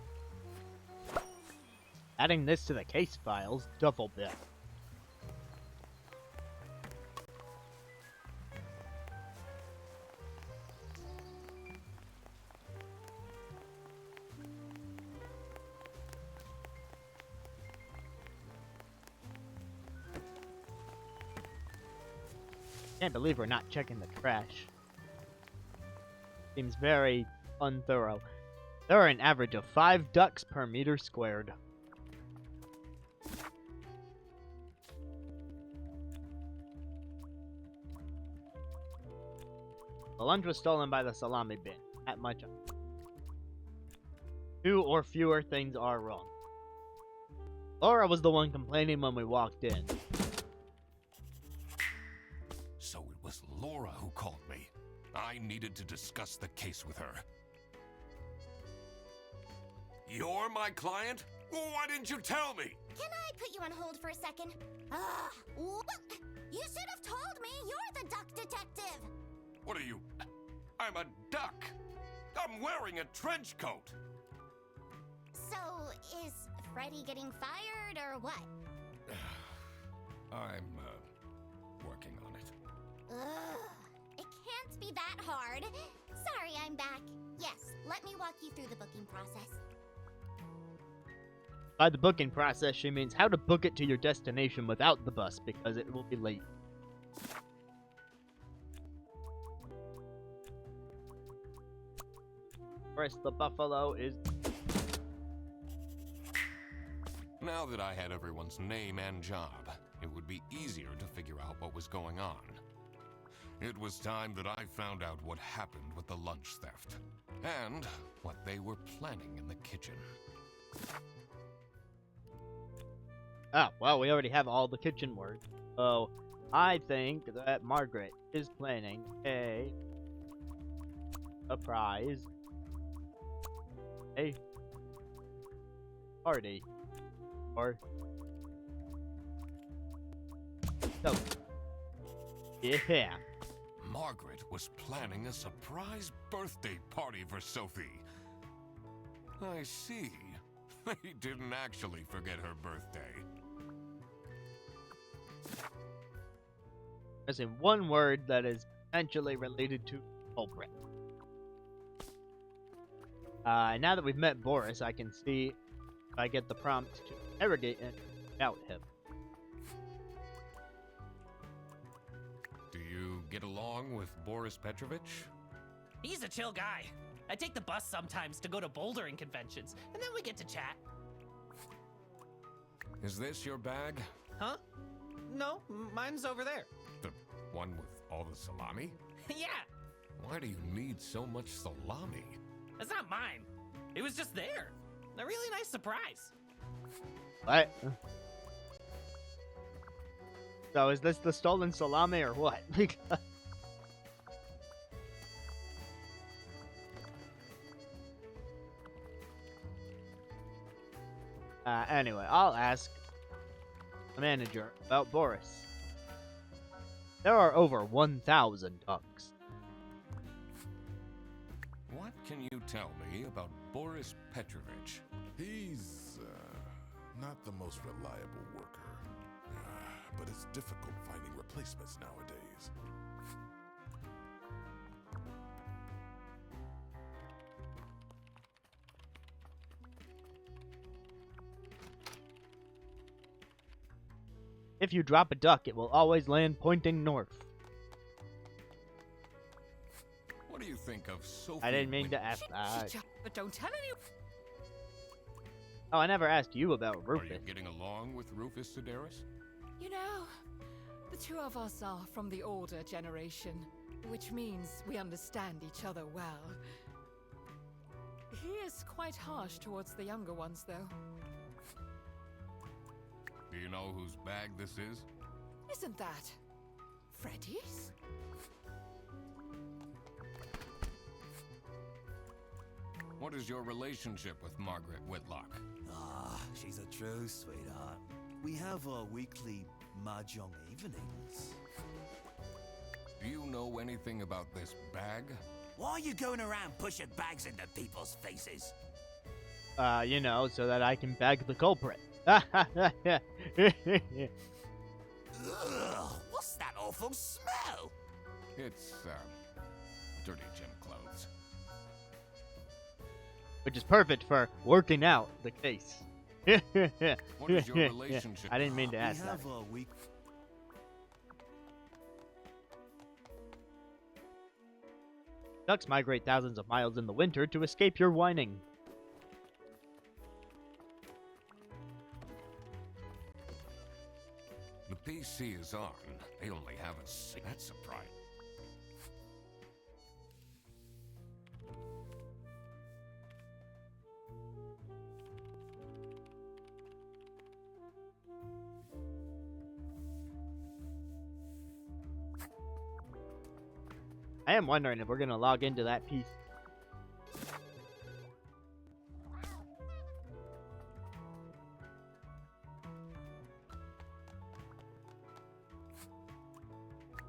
Speaker 1: Adding this to the case files, double bit. Can't believe we're not checking the trash. Seems very unthorough. There are an average of 5 ducks per meter squared. The lunch was stolen by the salami bin. That much. 2 or fewer things are wrong. Laura was the one complaining when we walked in.
Speaker 2: So it was Laura who called me. I needed to discuss the case with her. You're my client? Why didn't you tell me?
Speaker 3: Can I put you on hold for a second? What? You should have told me you're the duck detective.
Speaker 2: What are you? I'm a duck. I'm wearing a trench coat.
Speaker 3: So, is Freddy getting fired or what?
Speaker 2: I'm, working on it.
Speaker 3: Ugh, it can't be that hard. Sorry, I'm back. Yes, let me walk you through the booking process.
Speaker 1: By the booking process, she means how to book it to your destination without the bus, because it will be late. First, the buffalo is...
Speaker 2: Now that I had everyone's name and job, it would be easier to figure out what was going on. It was time that I found out what happened with the lunch theft, and what they were planning in the kitchen.
Speaker 1: Ah, well, we already have all the kitchen work. So, I think that Margaret is planning a surprise party. Or so, yeah.
Speaker 2: Margaret was planning a surprise birthday party for Sophie. I see. They didn't actually forget her birthday.
Speaker 1: missing one word that is potentially related to culprit. Now that we've met Boris, I can see if I get the prompt to interrogate and doubt him.
Speaker 2: Do you get along with Boris Petrovich?
Speaker 6: He's a chill guy. I take the bus sometimes to go to bouldering conventions, and then we get to chat.
Speaker 2: Is this your bag?
Speaker 6: Huh? No, mine's over there.
Speaker 2: The one with all the salami?
Speaker 6: Yeah,
Speaker 2: Why do you need so much salami?
Speaker 6: that's not mine. It was just there. A really nice surprise.
Speaker 1: What? So is this the stolen salami or what? Anyway, I'll ask the manager about Boris. There are over 1,000 ducks.
Speaker 2: What can you tell me about Boris Petrovich?
Speaker 5: He's not the most reliable worker, but it's difficult finding replacements nowadays.
Speaker 1: If you drop a duck, it will always land pointing north.
Speaker 2: What do you think of Sophie?
Speaker 1: I didn't mean to ask that.
Speaker 7: But don't tell anyone.
Speaker 1: Oh, I never asked you about
Speaker 2: Are
Speaker 1: Rufus.
Speaker 2: you getting along with Rufus Sedaris?
Speaker 7: You know, the two of us are from the older generation, which means we understand each other well. He is quite harsh towards the younger ones, though.
Speaker 2: Do you know whose bag this is?
Speaker 7: Isn't that Freddy's?
Speaker 2: What is your relationship with Margaret Whitlock?
Speaker 8: Ah, she's a true sweetheart. We have our weekly mahjong evenings.
Speaker 2: Do you know anything about this bag?
Speaker 8: Why are you going around pushing bags into people's faces?
Speaker 1: You know, so that I can bag the culprit.
Speaker 8: Ugh, what's that awful smell?
Speaker 2: It's, dirty gym clothes.
Speaker 1: Which is perfect for working out the case.
Speaker 2: What is your relationship?
Speaker 1: I didn't mean to ask
Speaker 8: We
Speaker 1: that.
Speaker 8: have our week.
Speaker 1: Ducks migrate thousands of miles in the winter to escape your whining.
Speaker 2: The PC is on. They only have a That's surprising.
Speaker 1: I am wondering if we're gonna log into that piece.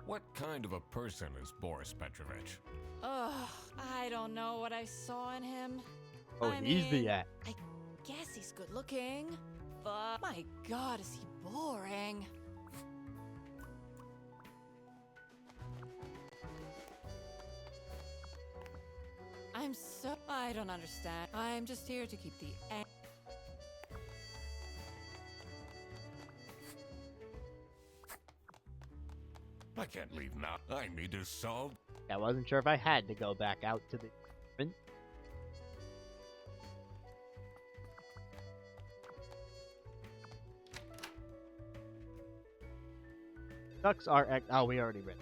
Speaker 2: What kind of a person is Boris Petrovich?
Speaker 4: Ugh, I don't know what I saw in him.
Speaker 1: Oh,
Speaker 4: I
Speaker 1: he's the
Speaker 4: mean,
Speaker 1: act.
Speaker 4: I guess he's good looking, but my god, is he boring. I don't understand. I'm just here to keep the
Speaker 2: I can't leave now. I need to solve.
Speaker 1: I wasn't sure if I had to go back out to the print. Ducks are oh, we already read.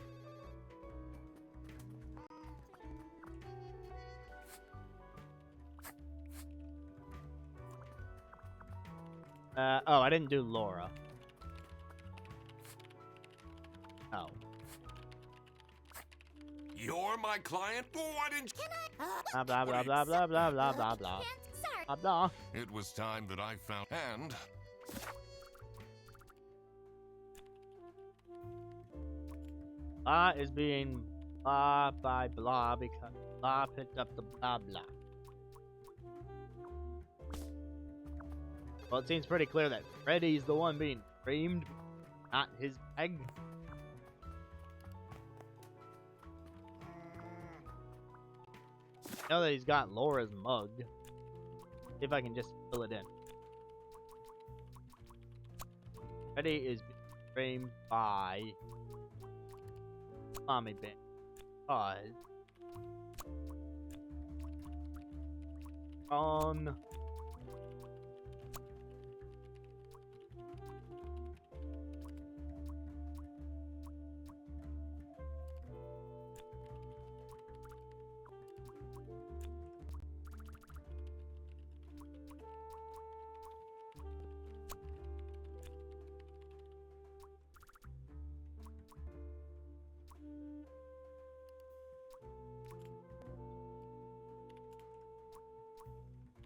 Speaker 1: Oh, I didn't do Laura. Oh.
Speaker 2: You're my client? Why didn't you?
Speaker 1: Blah blah blah blah blah blah blah blah blah.
Speaker 3: Sorry.
Speaker 1: Blah blah.
Speaker 2: It was time that I found. And
Speaker 1: Blah is being blah by blah because blah picked up the blah blah. Well, it seems pretty clear that Freddy's the one being framed, not his egg. Now that he's got Laura's mug, see if I can just fill it in. Freddy is being framed by Salami Band. On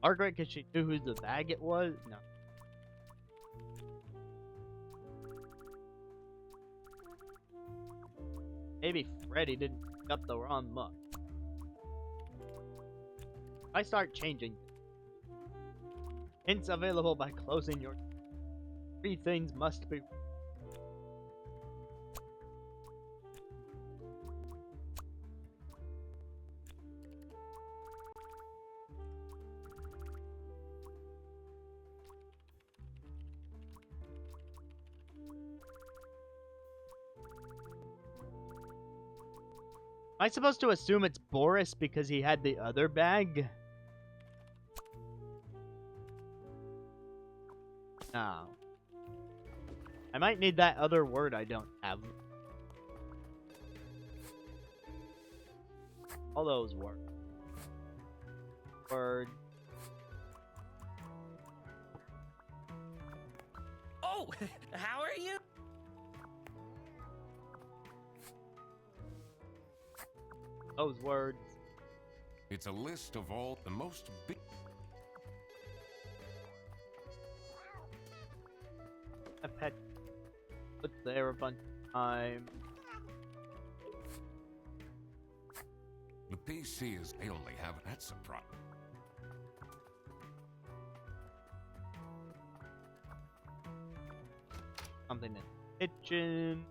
Speaker 1: Margaret, because she knew whose the bag it was? No. Maybe Freddy didn't pick up the wrong mug. I start changing. Hints available by closing your... 3 things must be... Am I supposed to assume it's Boris because he had the other bag? No. I might need that other word I don't have. All those words. Word.
Speaker 6: Oh, how are you?
Speaker 1: Those words.
Speaker 2: It's a list of all the most big.
Speaker 1: I've had put there a bunch of time.
Speaker 2: The PC is they only have that's a problem.
Speaker 1: Something in the kitchen.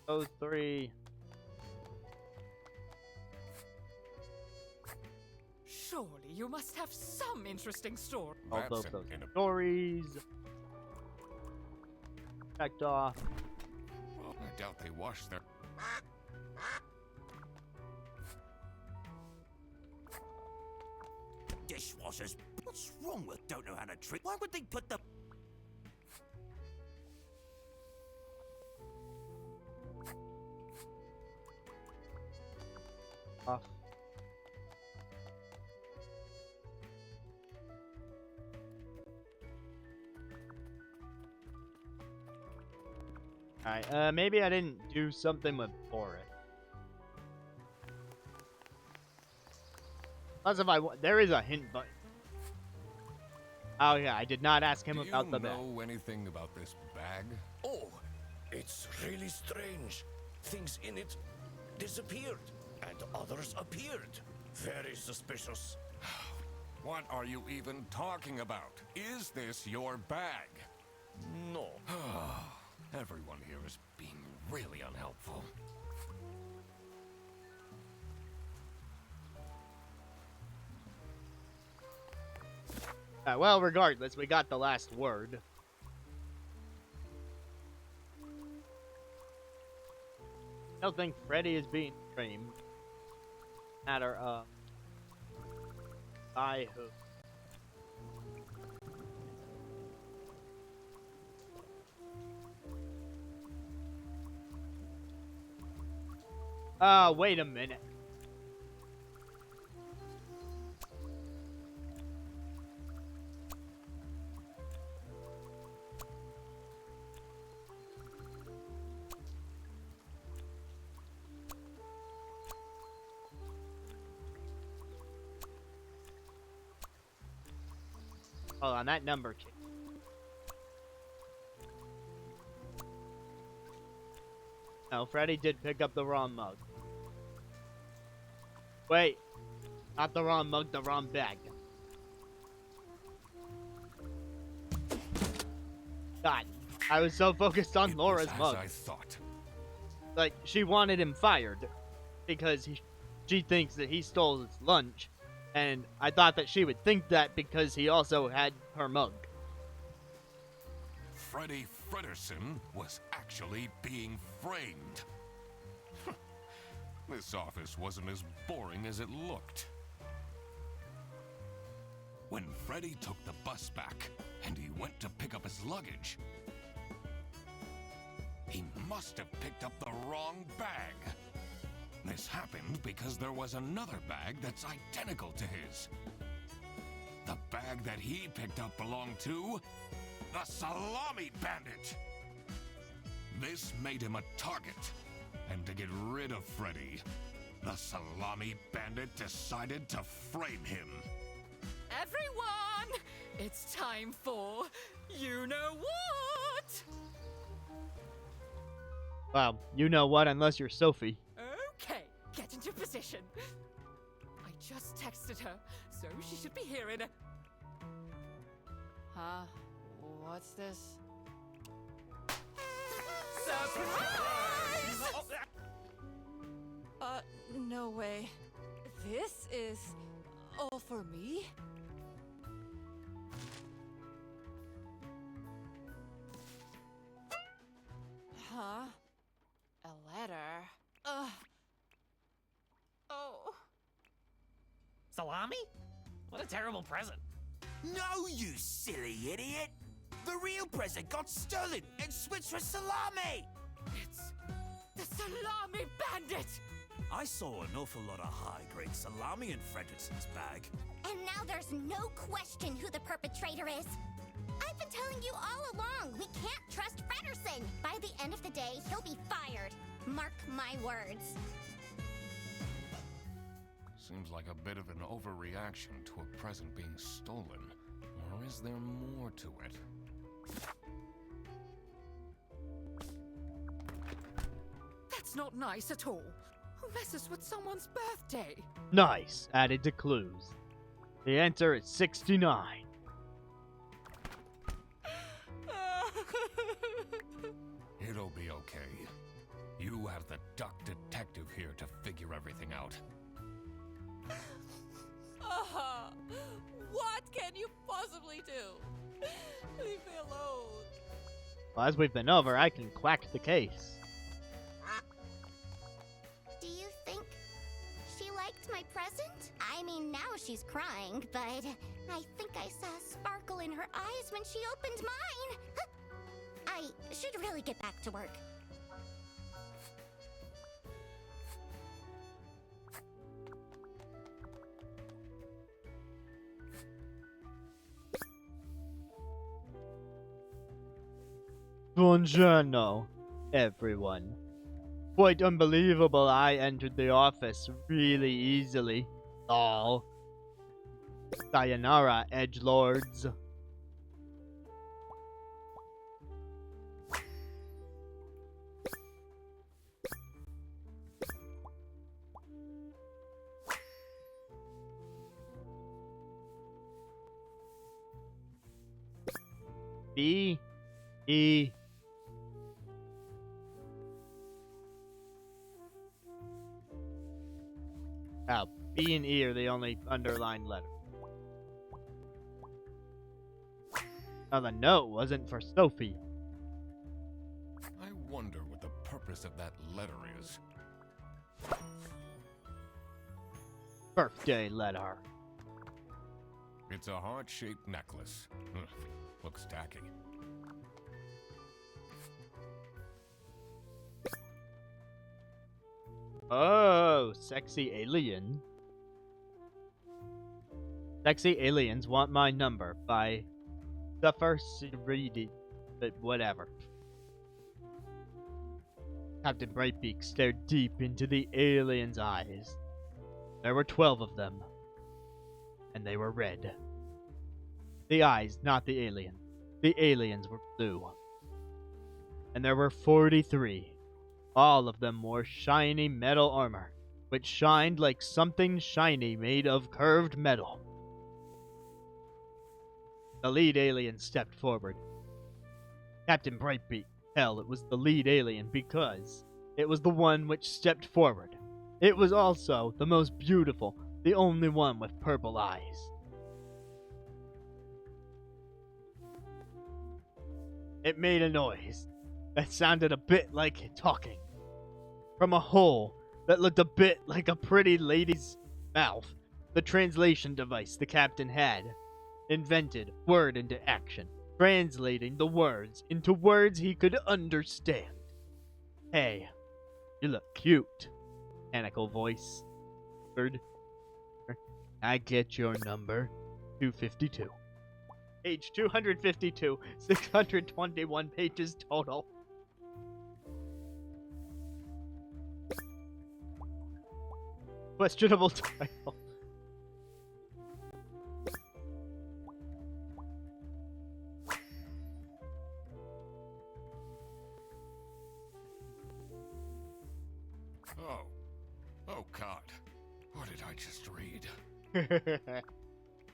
Speaker 1: Those 3.
Speaker 7: Surely you must have some interesting story.
Speaker 1: All
Speaker 2: That's
Speaker 1: those
Speaker 2: in a-
Speaker 1: stories. Checked off.
Speaker 2: Well, I doubt they wash their.
Speaker 8: Dishwashers. What's wrong with don't know how to trick? Why would they put the...
Speaker 1: Off. Alright, maybe I didn't do something with Boris. Plus, if there is a hint button. Oh yeah, I did not ask him about the
Speaker 2: Do you
Speaker 1: bag.
Speaker 2: know anything about this bag?
Speaker 9: Oh, it's really strange. Things in it disappeared, and others appeared. Very suspicious.
Speaker 2: What are you even talking about? Is this your bag?
Speaker 9: No.
Speaker 2: Everyone here is being really unhelpful.
Speaker 1: Well, regardless, we got the last word. I don't think Freddy is being framed. Matter of by who? Wait a minute. Hold on, that number changed. No, Freddy did pick up the wrong mug. Wait, not the wrong mug, the wrong bag. God I was so focused on
Speaker 2: It
Speaker 1: Laura's
Speaker 2: was as
Speaker 1: mug.
Speaker 2: I thought.
Speaker 1: Like, she wanted him fired because she thinks that he stole his lunch, and I thought that she would think that because he also had her mug.
Speaker 2: Freddy Fredersen was actually being framed. This office wasn't as boring as it looked. When Freddy took the bus back and he went to pick up his luggage, he must have picked up the wrong bag. This happened because there was another bag that's identical to his. The bag that he picked up belonged to the Salami Bandit. This made him a target, and to get rid of Freddy, the Salami Bandit decided to frame him.
Speaker 7: Everyone, it's time for you know what?
Speaker 1: Well, you know what, unless you're Sophie.
Speaker 7: Okay, get into position. I just texted her, so she should be here in a...
Speaker 4: Huh? What's this?
Speaker 7: Surprise!
Speaker 4: No way. This is all for me? Huh? A letter? Ugh. Oh.
Speaker 6: Salami? What a terrible present.
Speaker 8: No, you silly idiot! The real present got stolen and switched for Salami!
Speaker 7: It's the Salami Bandit!
Speaker 8: I saw an awful lot of high-grade salami in Fredersen's bag.
Speaker 3: And now there's no question who the perpetrator is. I've been telling you all along, we can't trust Fredersen. By the end of the day, he'll be fired. Mark my words.
Speaker 2: Seems like a bit of an overreaction to a present being stolen. Or is there more to it?
Speaker 7: That's not nice at all. Who messes with someone's birthday?
Speaker 1: Nice, added to clues. The answer is 69.
Speaker 2: It'll be okay. You have the duck detective here to figure everything out.
Speaker 4: What can you possibly do? Leave me alone.
Speaker 1: Well, as we've been over, I can quack the case.
Speaker 3: Do you think she liked my present? I mean, now she's crying, but I think I saw a sparkle in her eyes when she opened mine. I should really get back to work.
Speaker 1: Buongiorno, everyone. Quite unbelievable I entered the office really easily. Oh. Sayonara, edgelords. B. E. Oh, B and E are the only underlined letters. Now the note wasn't for Sophie.
Speaker 2: I wonder what the purpose of that letter is.
Speaker 1: Birthday letter.
Speaker 2: It's a heart-shaped necklace. Ugh, looks tacky.
Speaker 1: Oh, sexy alien. Sexy aliens want my number by the first read it, but whatever. Captain Brightbeak stared deep into the alien's eyes. There were 12 of them, and they were red. The eyes, not the alien. The aliens were blue. And there were 43. All of them wore shiny metal armor, which shined like something shiny made of curved metal. The lead alien stepped forward. Captain Brightbeat. Hell, it was the lead alien because it was the one which stepped forward. It was also the most beautiful, the only one with purple eyes. It made a noise that sounded a bit like talking. From a hole that looked a bit like a pretty lady's mouth, the translation device the captain had invented word into action, translating the words into words he could understand. Hey, you look cute, mechanical voice. Word. I get your number. 252. Page 252, 621 pages total. Questionable title.
Speaker 2: Oh God. What did I just read?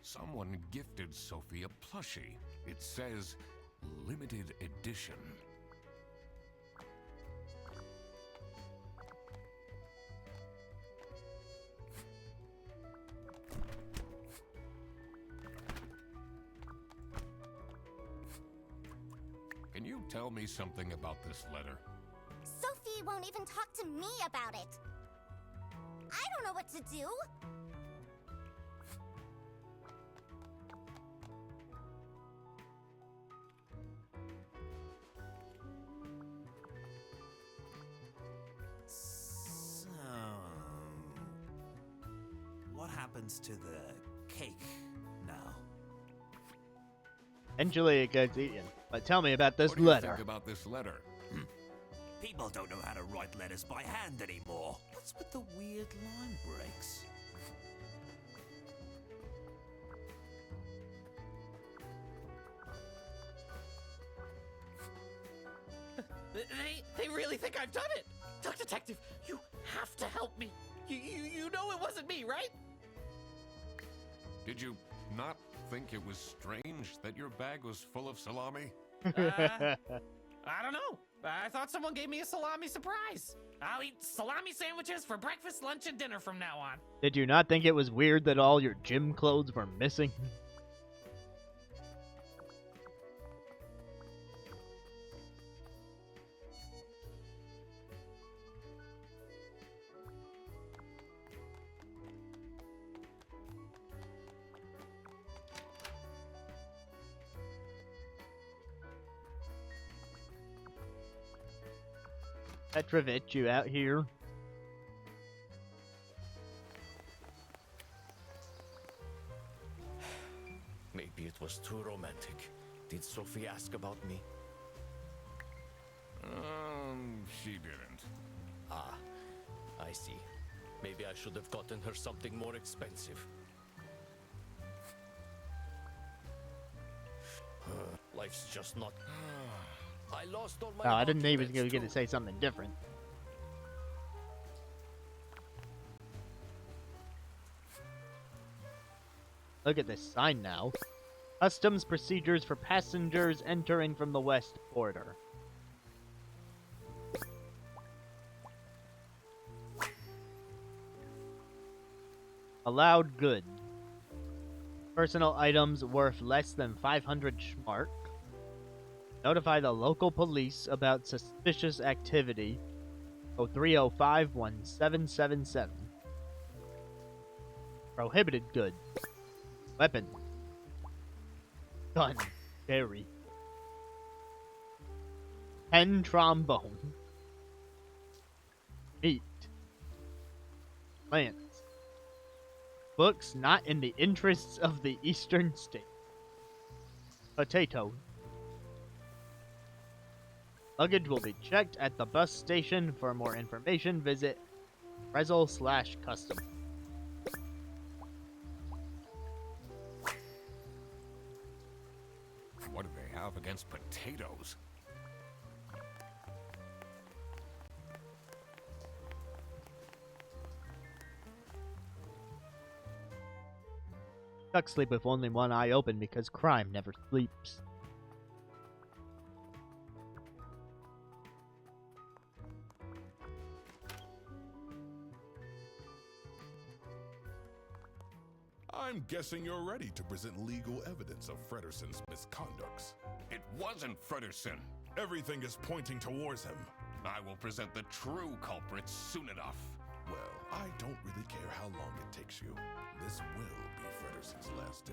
Speaker 2: Someone gifted Sophie a plushie. It says limited edition. Can you tell me something about this letter?
Speaker 3: Sophie won't even talk to me about it. I don't know what to do.
Speaker 8: So, what happens to the cake now?
Speaker 1: Angelia gets eaten. But tell me about this
Speaker 2: What do you
Speaker 1: letter.
Speaker 2: think about this letter?
Speaker 8: People don't know how to write letters by hand anymore. What's with the weird line breaks?
Speaker 6: They really think I've done it! Duck Detective, you have to help me! You know it wasn't me, right?
Speaker 2: Did you not think it was strange that your bag was full of salami?
Speaker 6: I don't know. I thought someone gave me a salami surprise. I'll eat salami sandwiches for breakfast, lunch, and dinner from now on.
Speaker 1: Did you not think it was weird that all your gym clothes were missing? Petrovich, you out here?
Speaker 9: Maybe it was too romantic. Did Sophie ask about me?
Speaker 2: She didn't.
Speaker 9: Ah, I see. Maybe I should have gotten her something more expensive. Life's just not... I lost all my...
Speaker 1: Oh, I didn't
Speaker 9: hockey
Speaker 1: think he was
Speaker 9: bets
Speaker 1: going to
Speaker 9: too.
Speaker 1: say something different. Look at this sign now. Customs procedures for passengers entering from the west border. Allowed goods. Personal items worth less than 500 schmark. Notify the local police about suspicious activity. 0305-1777. Prohibited goods. Weapon. Gun. Carry. Pen trombone. Meat. Plants. Books not in the interests of the eastern state. Potato. Luggage will be checked at the bus station. For more information, visit Rezel/custom.
Speaker 2: What do they have against potatoes?
Speaker 1: Ducks sleep with only one eye open because crime never sleeps.
Speaker 5: I'm guessing you're ready to present legal evidence of Frederson's misconducts.
Speaker 2: It wasn't Frederson.
Speaker 5: Everything is pointing towards him.
Speaker 2: I will present the true culprit soon enough.
Speaker 5: Well, I don't really care how long it takes you. This will be Frederson's last day.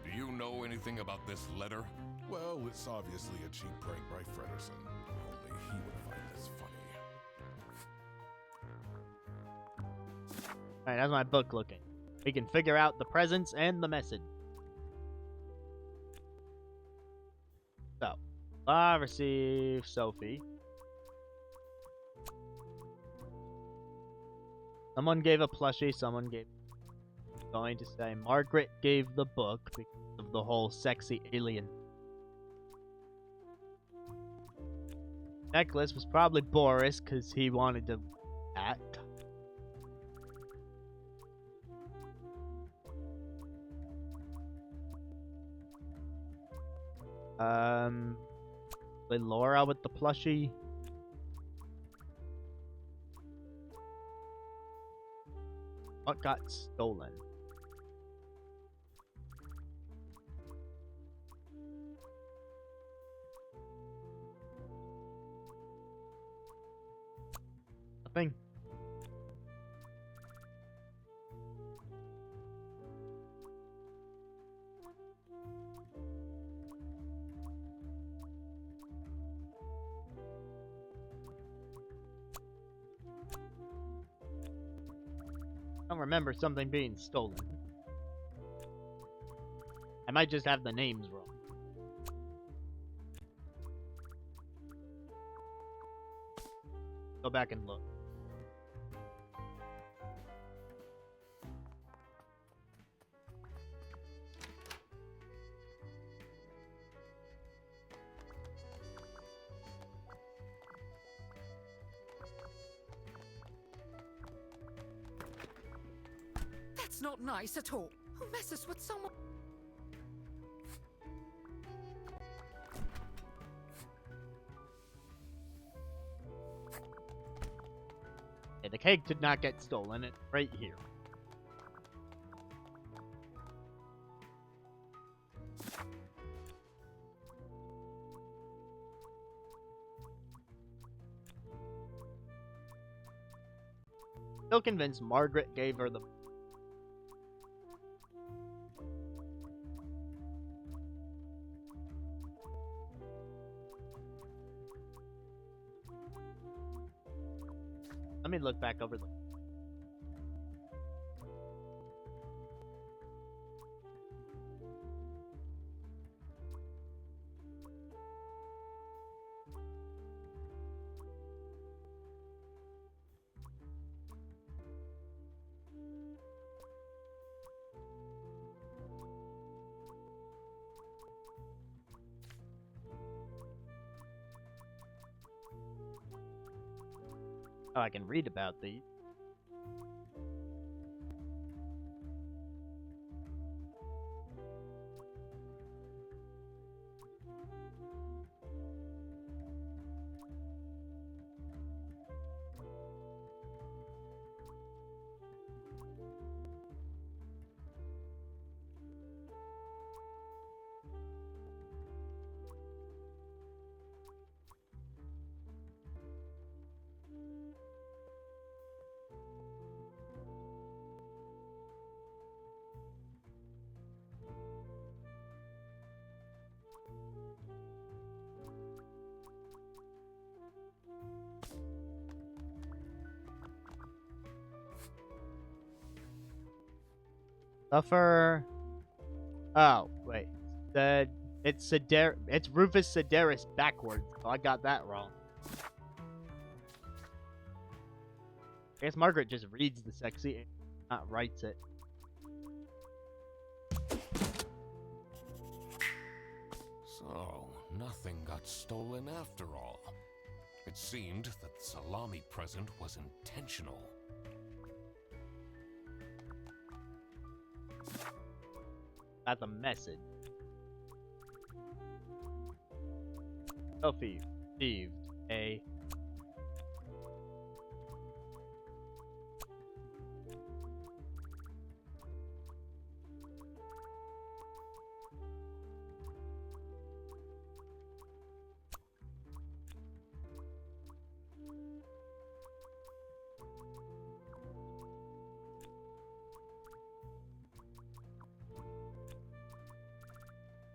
Speaker 2: Do you know anything about this letter?
Speaker 5: Well, it's obviously a cheap prank by Frederson. Only he would find this funny.
Speaker 1: Alright, how's my book looking? We can figure out the presence and the message. So, I receive Sophie. Someone gave a plushie, someone gave... I'm going to say Margaret gave the book because of the whole sexy alien. Necklace was probably Boris because he wanted to act. Laura with the plushie. What got stolen? Nothing. I don't remember something being stolen. I might just have the names wrong. Go back and look.
Speaker 7: That's not nice at all. Who messes with someone?
Speaker 1: Okay, the cake did not get stolen. It's right here. Still convinced Margaret gave her the... Let me look back over the... Oh, I can read about these. Suffer. Oh, wait. It's Rufus Sedaris backwards. Oh, I got that wrong. I guess Margaret just reads the sexy, not writes it.
Speaker 2: So, nothing got stolen after all. It seemed that the salami present was intentional.
Speaker 1: That's a message. Sophie received a...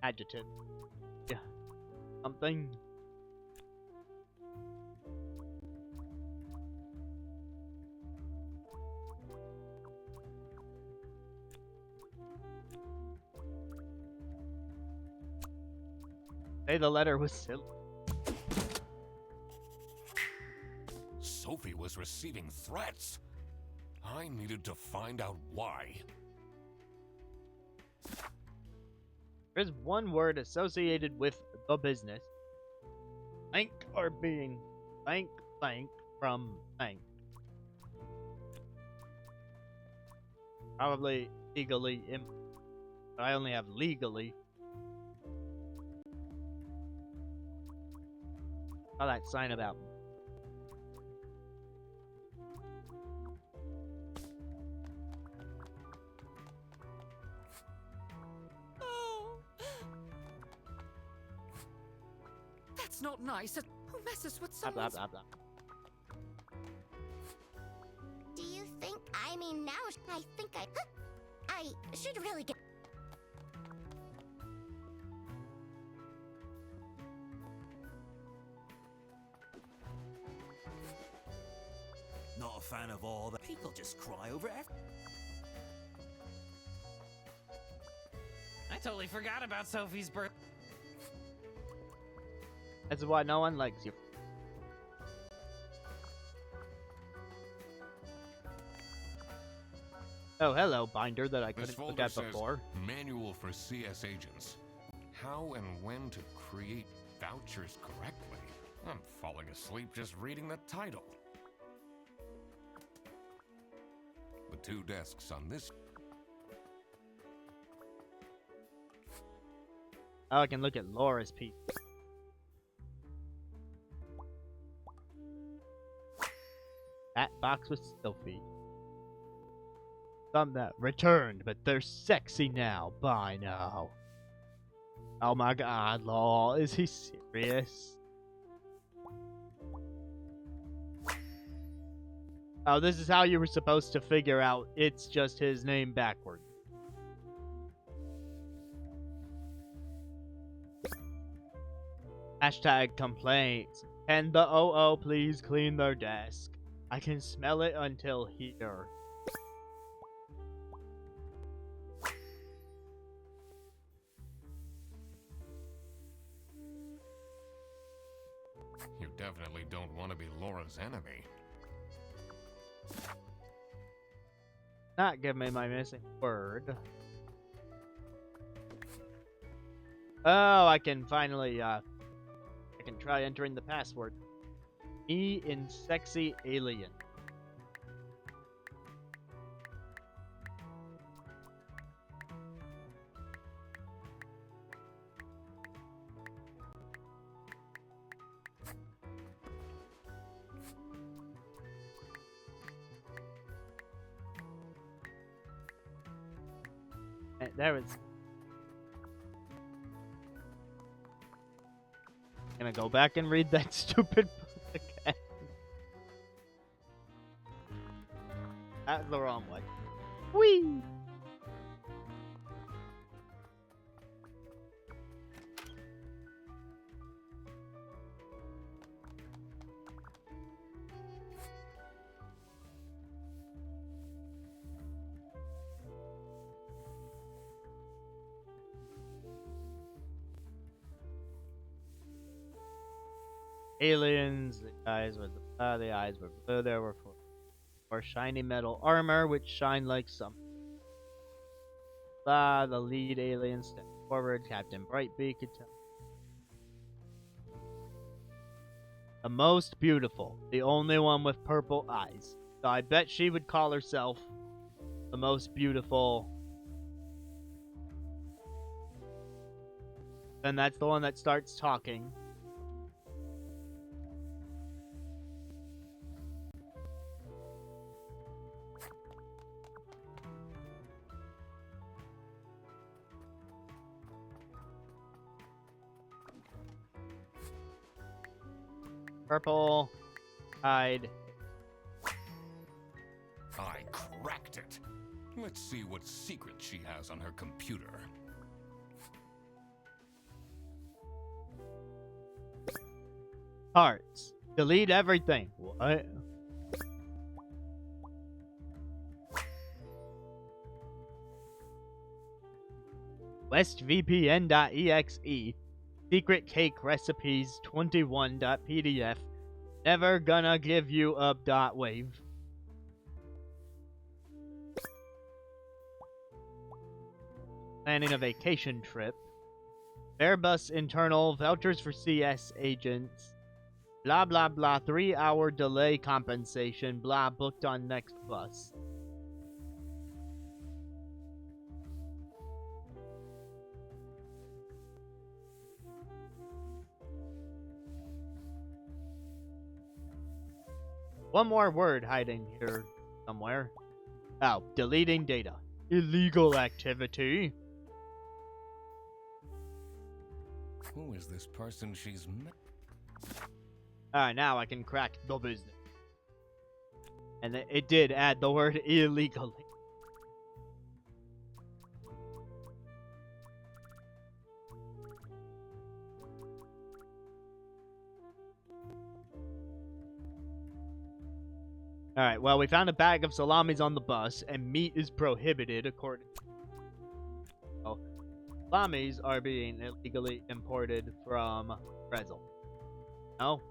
Speaker 1: adjective. Yeah. Something. Say the letter was silly.
Speaker 2: Sophie was receiving threats. I needed to find out why.
Speaker 1: There's one word associated with the business. Bank or being. Bank from bank. Probably legally. But I only have legally. Saw that sign about.
Speaker 7: Oh. That's not nice. Who messes with
Speaker 1: Blah, blah,
Speaker 7: someone's...
Speaker 1: blah, blah.
Speaker 3: Do you think? I mean, now I think I should really get.
Speaker 8: Not a fan of all that. People just cry over everything.
Speaker 6: I totally forgot about Sophie's birth.
Speaker 1: That's why no one likes you. Oh, hello, binder that I
Speaker 2: This
Speaker 1: couldn't look
Speaker 2: folder
Speaker 1: at
Speaker 2: says
Speaker 1: before.
Speaker 2: Manual for CS agents. How and when to create vouchers correctly. I'm falling asleep just reading the title. The two desks on this.
Speaker 1: Oh, I can look at Laura's piece. That box with Sophie. Some that returned, but they're sexy now. Bye now. Oh my god, lol. Is he serious? Oh, this is how you were supposed to figure out it's just his name backward. Hashtag complaints. Can the OO please clean their desk? I can smell it until here.
Speaker 2: You definitely don't want to be Laura's enemy.
Speaker 1: Not give me my missing word. Oh, I can finally, I can try entering the password. Me in sexy alien. There is. Gonna go back and read that stupid book again. That's the wrong one. Whee! Aliens, the eyes were blue. There were four shiny metal armor which shine like something. The lead alien stepped forward. Captain Brightbeak could tell. The most beautiful, the only one with purple eyes. So I bet she would call herself the most beautiful. Then that's the one that starts talking. Purple eyed.
Speaker 2: I cracked it. Let's see what secret she has on her computer.
Speaker 1: Parts. Delete everything. What? WestVPN.exe. Secret cake recipes 21.pdf. Never gonna give you up. Wave. Planning a vacation trip. Airbus internal vouchers for CS agents. Blah blah blah. 3-hour delay compensation. Blah booked on next bus. One more word hiding here somewhere. Oh, deleting data. Illegal activity.
Speaker 2: Who is this person she's met?
Speaker 1: Alright, now I can crack the business. And it did add the word illegally. Alright, well, we found a bag of salamis on the bus, and meat is prohibited according to... Oh, salamis are being illegally imported from Brazil. No?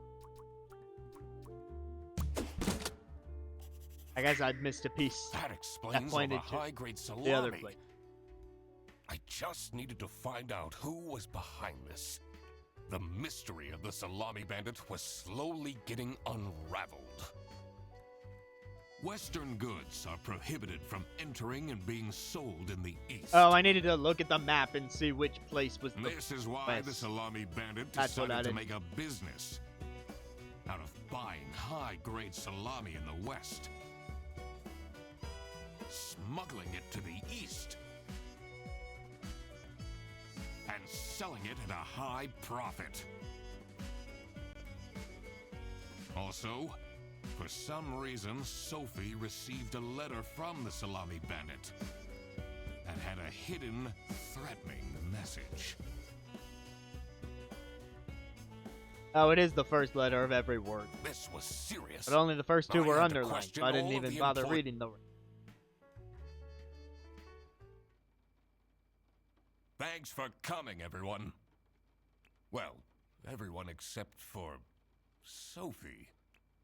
Speaker 1: I guess I'd missed a piece.
Speaker 2: That explains all the high-grade salami.
Speaker 1: The other place.
Speaker 2: I just needed to find out who was behind this. The mystery of the salami bandit was slowly getting unraveled. Western goods are prohibited from entering and being sold in the East.
Speaker 1: Oh, I needed to look at the map and see which place was the
Speaker 2: This is why
Speaker 1: West.
Speaker 2: the salami bandit
Speaker 1: That's what I
Speaker 2: decided to
Speaker 1: did.
Speaker 2: make a business out of buying high-grade salami in the West, smuggling it to the East, and selling it at a high profit. Also, for some reason, Sophie received a letter from the salami bandit and had a hidden, threatening message.
Speaker 1: Oh, it is the first letter of every word.
Speaker 2: This was serious.
Speaker 1: But only the first two
Speaker 2: I
Speaker 1: were
Speaker 2: had to
Speaker 1: underlined,
Speaker 2: question
Speaker 1: so I didn't
Speaker 2: all of
Speaker 1: even
Speaker 2: the
Speaker 1: bother
Speaker 2: employ-
Speaker 1: reading the...
Speaker 2: Thanks for coming, everyone. Well, everyone except for Sophie.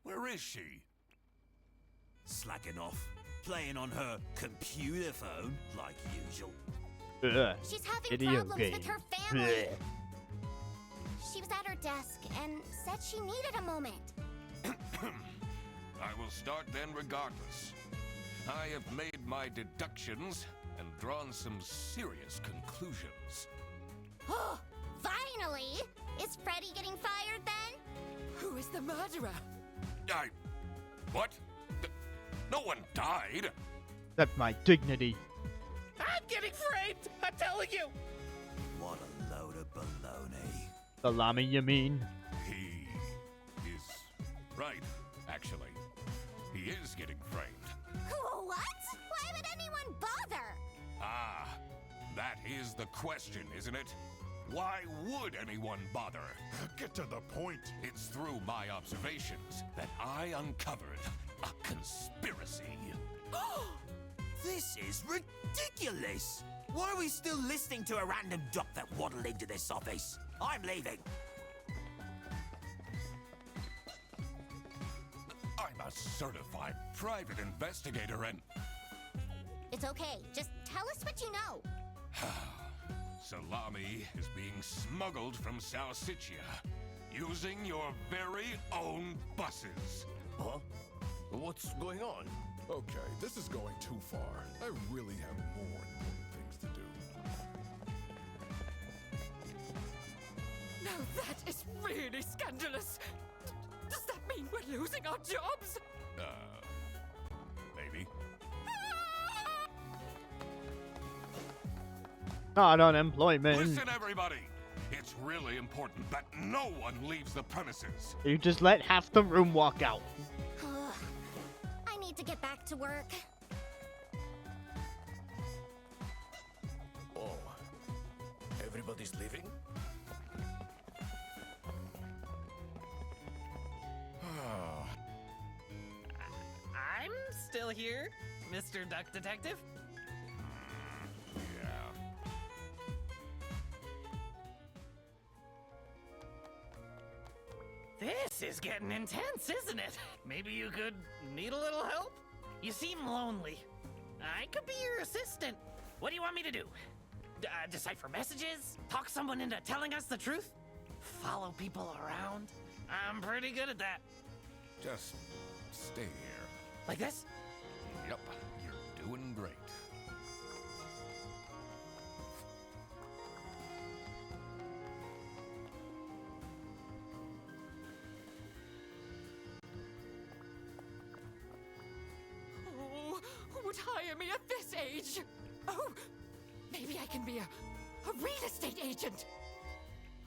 Speaker 2: Where is she?
Speaker 8: Slacking off. Playing on her computer phone, like usual.
Speaker 1: Ugh.
Speaker 3: She's having
Speaker 1: Video
Speaker 3: problems
Speaker 1: game.
Speaker 3: with her family.
Speaker 1: Blech.
Speaker 3: She was at her desk and said she needed a moment.
Speaker 2: I will start then regardless. I have made my deductions and drawn some serious conclusions.
Speaker 3: Oh, finally! Is Freddy getting fired then?
Speaker 7: Who is the murderer?
Speaker 2: What? No one died.
Speaker 1: Except my dignity.
Speaker 6: I'm getting framed! I'm telling you!
Speaker 8: What a load of baloney.
Speaker 1: Salami, you mean?
Speaker 2: He is right, actually. He is getting framed.
Speaker 3: What? Why would anyone bother?
Speaker 2: Ah, that is the question, isn't it? Why would anyone bother?
Speaker 5: Get to the point.
Speaker 2: It's through my observations that I uncovered a conspiracy.
Speaker 8: This is ridiculous! Why are we still listening to a random duck that waddled into this office? I'm leaving.
Speaker 2: I'm a certified private investigator and...
Speaker 3: It's okay. Just tell us what you know.
Speaker 2: Salami is being smuggled from Salsichia using your very own buses.
Speaker 9: Huh? What's going on?
Speaker 5: Okay, this is going too far. I really have more important things to do.
Speaker 7: Now that is really scandalous. Does that mean we're losing our jobs?
Speaker 2: Maybe.
Speaker 1: Not unemployment.
Speaker 2: Listen, everybody! It's really important that no one leaves the premises.
Speaker 1: You just let half the room walk out.
Speaker 3: I need to get back to work.
Speaker 9: Oh, everybody's leaving?
Speaker 6: here, Mr. Duck Detective?
Speaker 2: Yeah.
Speaker 6: This is getting intense, isn't it? Maybe you could need a little help? You seem lonely. I could be your assistant. What do you want me to do? Decipher messages? Talk someone into telling us the truth? Follow people around? I'm pretty good at that.
Speaker 2: Just stay here.
Speaker 6: Like this?
Speaker 2: Yep, you're doing great.
Speaker 7: Oh, who would hire me at this age? Oh, maybe I can be a real estate agent.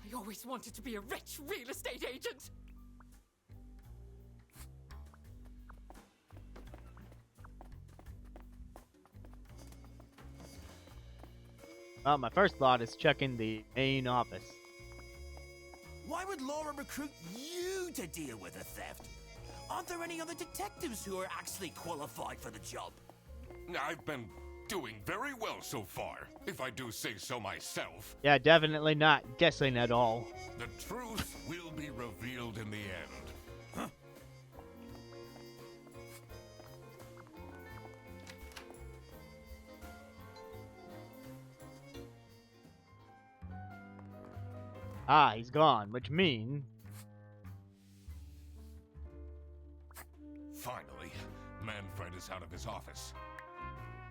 Speaker 7: I always wanted to be a rich real estate agent.
Speaker 1: Well, my first thought is checking the main office.
Speaker 8: Why would Laura recruit you to deal with the theft? Aren't there any other detectives who are actually qualified for the job?
Speaker 2: I've been doing very well so far, if I do say so myself.
Speaker 1: Yeah, definitely not guessing at all.
Speaker 2: The truth will be revealed in the end.
Speaker 8: Huh?
Speaker 1: Ah, he's gone, which means...
Speaker 2: Finally, Manfred is out of his office.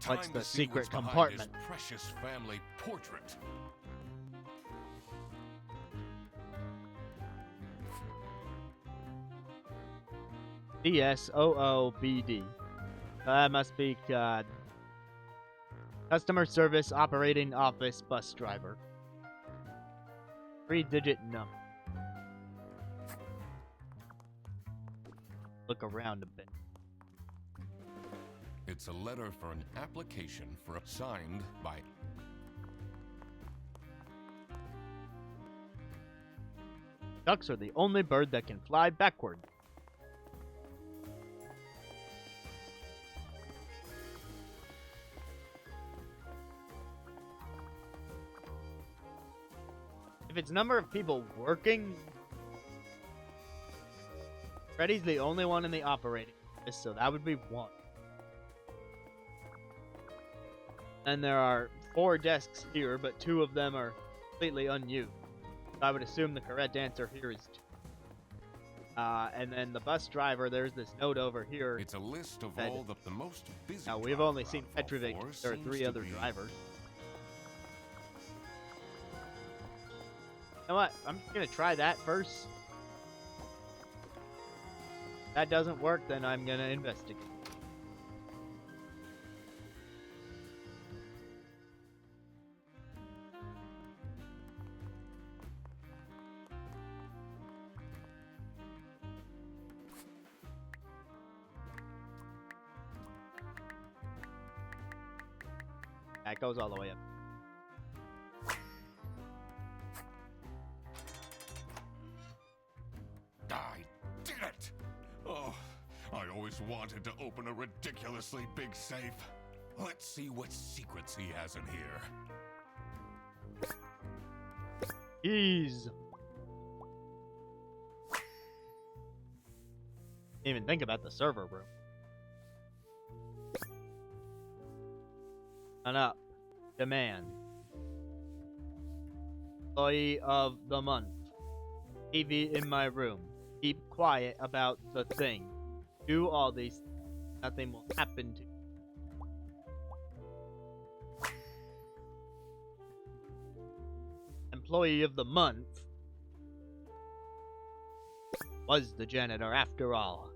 Speaker 1: What's
Speaker 2: Time
Speaker 1: the
Speaker 2: to see
Speaker 1: secret
Speaker 2: what's behind
Speaker 1: compartment?
Speaker 2: his precious family portrait.
Speaker 1: DSOOBD. That must be customer service operating office bus driver. 3-digit number. Look around a bit.
Speaker 2: It's a letter for an application for a signed by...
Speaker 1: Ducks are the only bird that can fly backward. If it's number of people working, Freddy's the only one in the operating office, so that would be 1. And there are 4 desks here, but 2 of them are completely unused. I would assume the correct answer here is 2. And then the bus driver, there's this note over here.
Speaker 2: It's a list of
Speaker 1: that-
Speaker 2: all the most busy...
Speaker 1: Now, we've
Speaker 2: driver
Speaker 1: only seen
Speaker 2: out of
Speaker 1: Petrovic.
Speaker 2: all 4
Speaker 1: There are
Speaker 2: seems
Speaker 1: 3
Speaker 2: to
Speaker 1: other
Speaker 2: be-
Speaker 1: drivers. You know what? I'm just going to try that first. If that doesn't work, then I'm going to investigate. That goes all the way up.
Speaker 2: I did it! Oh, I always wanted to open a ridiculously big safe. Let's see what secrets he has in here.
Speaker 1: Keys. Didn't even think about the server room. On up. Demand. Employee of the month. TV in my room. Keep quiet about the thing. Do all these things. Nothing will happen to you. Employee of the month was the janitor after all.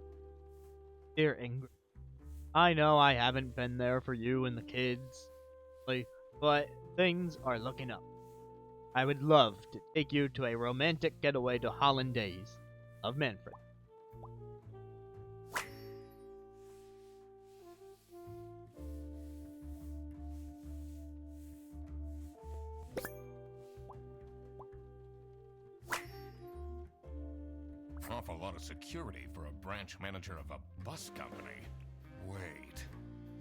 Speaker 1: Dear Ingrid, I know I haven't been there for you and the kids, but things are looking up. I would love to take you to a romantic getaway to Hollandaise. Love, Manfred.
Speaker 2: Awful lot of security for a branch manager of a bus company. Wait.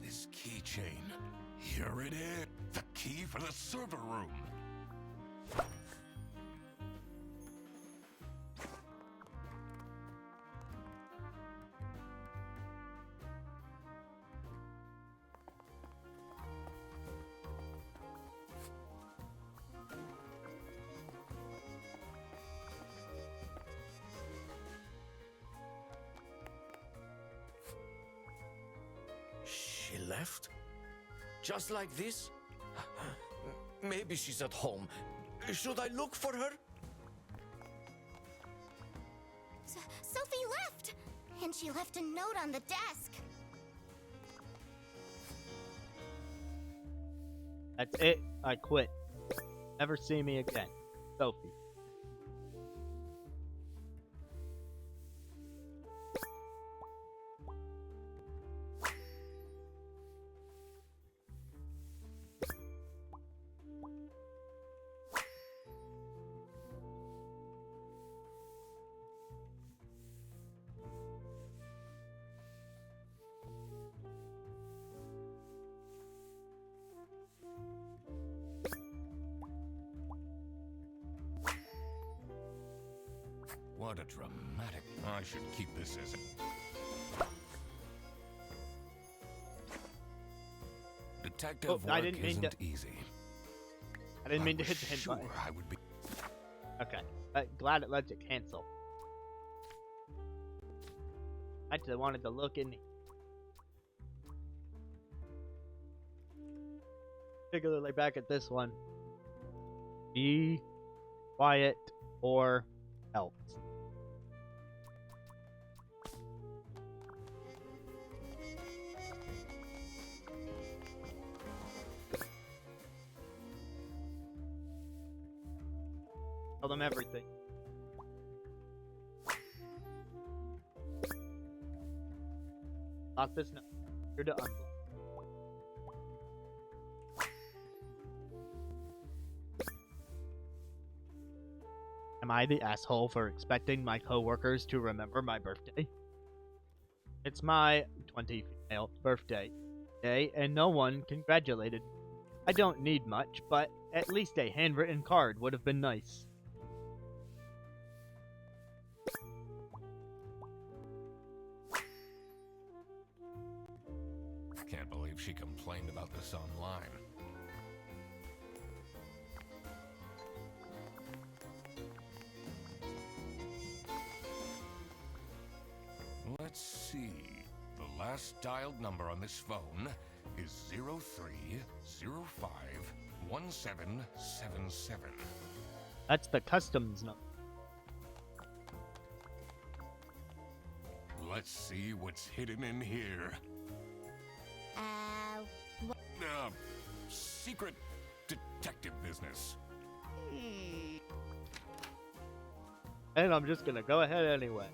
Speaker 2: This keychain. Here it is. The key for the server room.
Speaker 9: She left? Just like this? Maybe she's at home. Should I look for her?
Speaker 3: Sophie left! And she left a note on the desk.
Speaker 1: That's it. I quit. Never see me again. Sophie.
Speaker 2: What a dramatic... I should keep this as... Detective
Speaker 1: Oh, I
Speaker 2: work
Speaker 1: didn't mean to-
Speaker 2: isn't easy.
Speaker 1: I didn't mean to
Speaker 2: was
Speaker 1: hit the hint
Speaker 2: sure
Speaker 1: button.
Speaker 2: I would be...
Speaker 1: Okay. Glad it lets it cancel. I just wanted to look in. Particularly back at this one. Be quiet or else. Tell them everything. Lock this note. Here to unblock. Am I the asshole for expecting my coworkers to remember my birthday? It's my 25th birthday day, and no one congratulated me. I don't need much, but at least a handwritten card would have been nice.
Speaker 2: Can't believe she complained about this online. Let's see. The last dialed number on this phone is 03051777.
Speaker 1: That's the customs number.
Speaker 2: Let's see what's hidden in here. Secret detective business.
Speaker 1: And I'm just gonna go ahead anyway.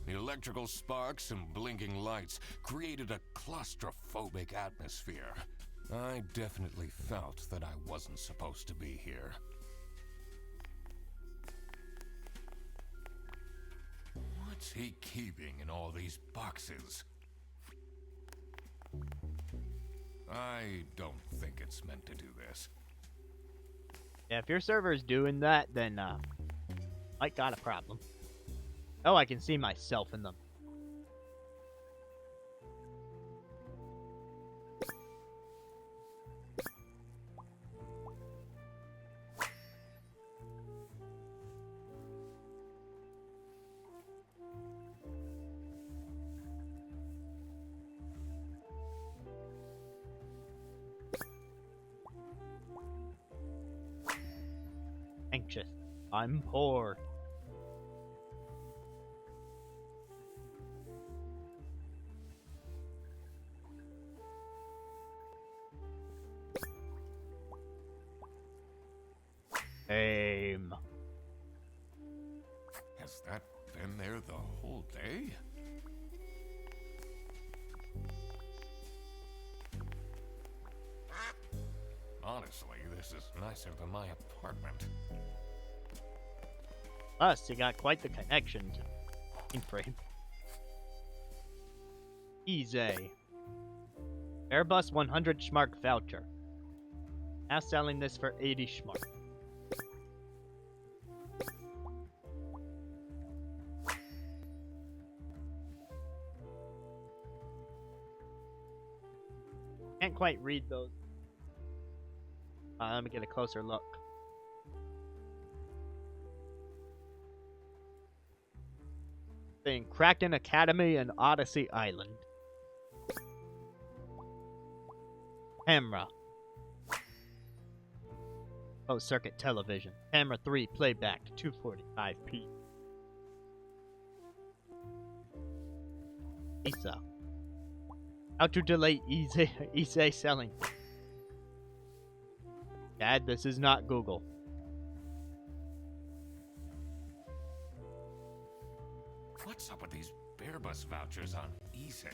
Speaker 2: The electrical sparks and blinking lights created a claustrophobic atmosphere. I definitely felt that I wasn't supposed to be here. What's he keeping in all these boxes? I don't think it's meant to do this.
Speaker 1: Yeah, if your server's doing that, then I got a problem. Oh, I can see myself in them. Anxious. I'm poor. Aim.
Speaker 2: Has that been there the whole day? Honestly, this is nicer than my apartment.
Speaker 1: Plus, you got quite the connection to mainframe. Easy. Airbus 100 Schmark voucher. Now selling this for 80 Schmark. Can't quite read those. Let me get a closer look. Saying Kraken Academy and Odyssey Island. Camera. Closed circuit television. Camera 3 playback 245p. ESA. How to delay easy selling. Dad, this is not Google.
Speaker 2: What's up with these Airbus vouchers on eBay?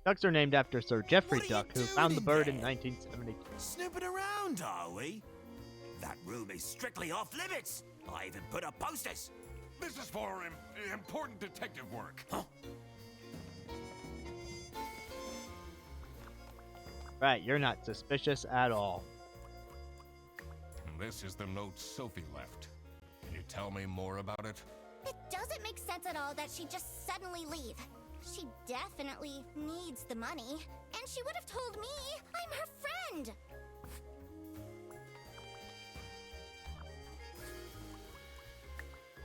Speaker 1: Ducks are named after Sir Geoffrey
Speaker 8: What are you
Speaker 1: Duck, who
Speaker 8: doing
Speaker 1: found the
Speaker 8: in
Speaker 1: bird in
Speaker 8: there?
Speaker 1: 1972.
Speaker 8: Snooping around, are we? That room is strictly off limits. I even put up posters.
Speaker 2: This is for important detective work.
Speaker 1: Right, you're not suspicious at all.
Speaker 2: This is the note Sophie left. Can you tell me more about it?
Speaker 3: It doesn't make sense at all that she'd just suddenly leave. She definitely needs the money, and she would have told me. I'm her friend.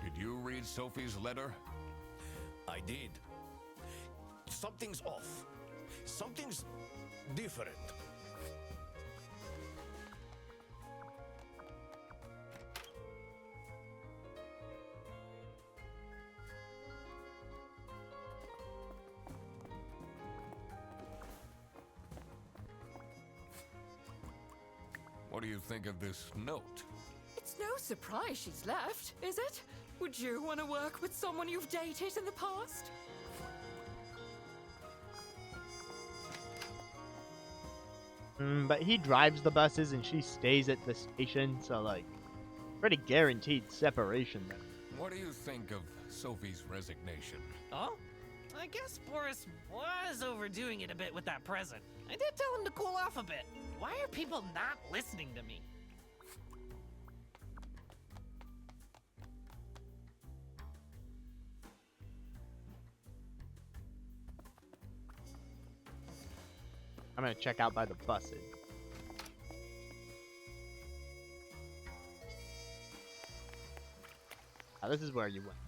Speaker 2: Did you read Sophie's letter?
Speaker 9: I did. Something's off. Something's different.
Speaker 2: What do you think of this note?
Speaker 7: It's no surprise she's left, is it? Would you want to work with someone you've dated in the past?
Speaker 1: But he drives the buses and she stays at the station, so like, pretty guaranteed separation there.
Speaker 2: What do you think of Sophie's resignation?
Speaker 6: Oh? I guess Boris was overdoing it a bit with that present. I did tell him to cool off a bit. Why are people not listening to me?
Speaker 1: I'm gonna check out by the buses. This is where you went.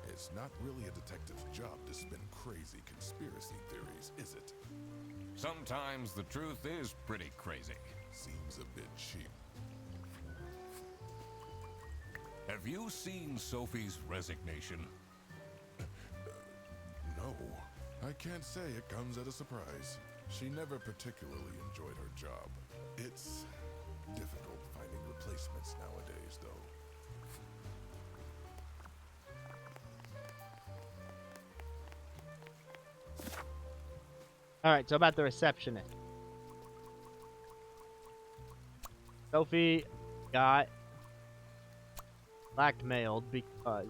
Speaker 5: It's not really a detective's job to spin crazy conspiracy theories, is it?
Speaker 2: Sometimes the truth is pretty crazy.
Speaker 5: Seems a bit cheap.
Speaker 2: Have you seen Sophie's resignation?
Speaker 5: No, I can't say it comes at a surprise. She never particularly enjoyed her job. It's difficult finding replacements nowadays, though.
Speaker 1: Alright, so about the receptionist. Sophie got blackmailed because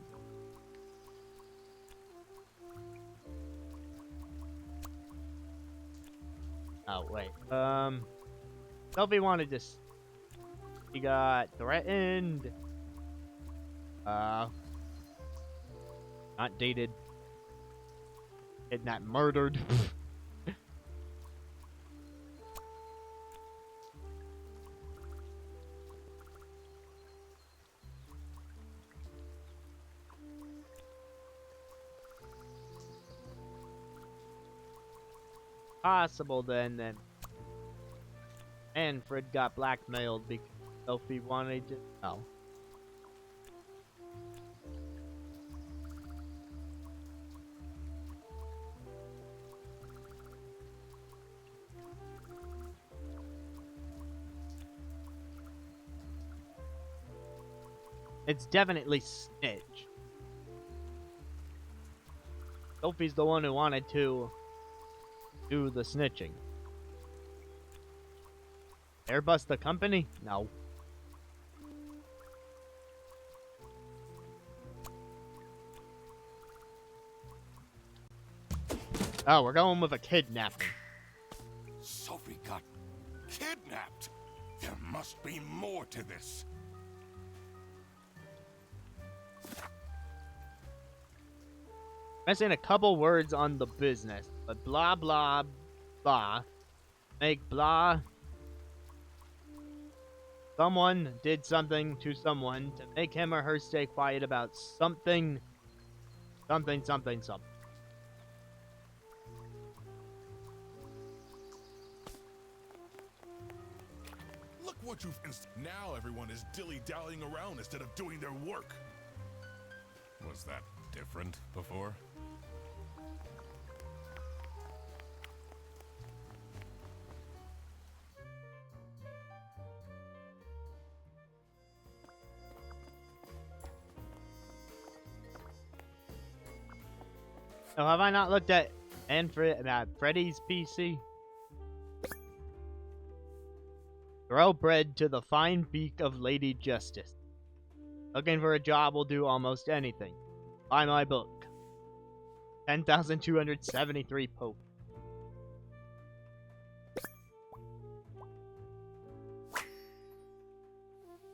Speaker 1: oh wait. Sophie wanted to she got threatened. Not dated. Kidnapped, murdered. Possible then Manfred got blackmailed because Sophie wanted to know. It's definitely snitch. Sophie's the one who wanted to do the snitching. Airbus the company? No. Oh, we're going with a kidnapping.
Speaker 5: Sophie got kidnapped. There must be more to this.
Speaker 1: Missing a couple words on the business, but blah blah blah. Make blah. Someone did something to someone to make him or her stay quiet about something. Something.
Speaker 5: Look what you've now everyone is dilly-dallying around instead of doing their work.
Speaker 2: Was that different before?
Speaker 1: So have I not looked at Freddy's PC? Throw bread to the fine beak of Lady Justice. Looking for a job will do almost anything. Buy my book. 10,273 Pope.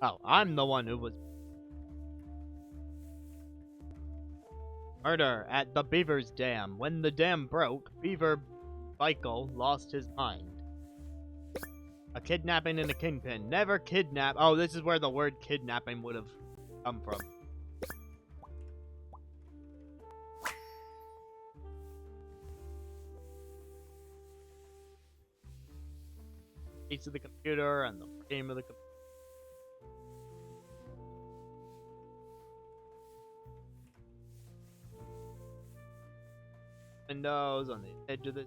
Speaker 1: Oh, I'm the one who was... Murder at the Beaver's Dam. When the dam broke, Beaver Michael lost his mind. A kidnapping and a kingpin. Never kidnap. Oh, this is where the word kidnapping would have come from. Piece of the computer and the frame of the computer. Windows on the edge of the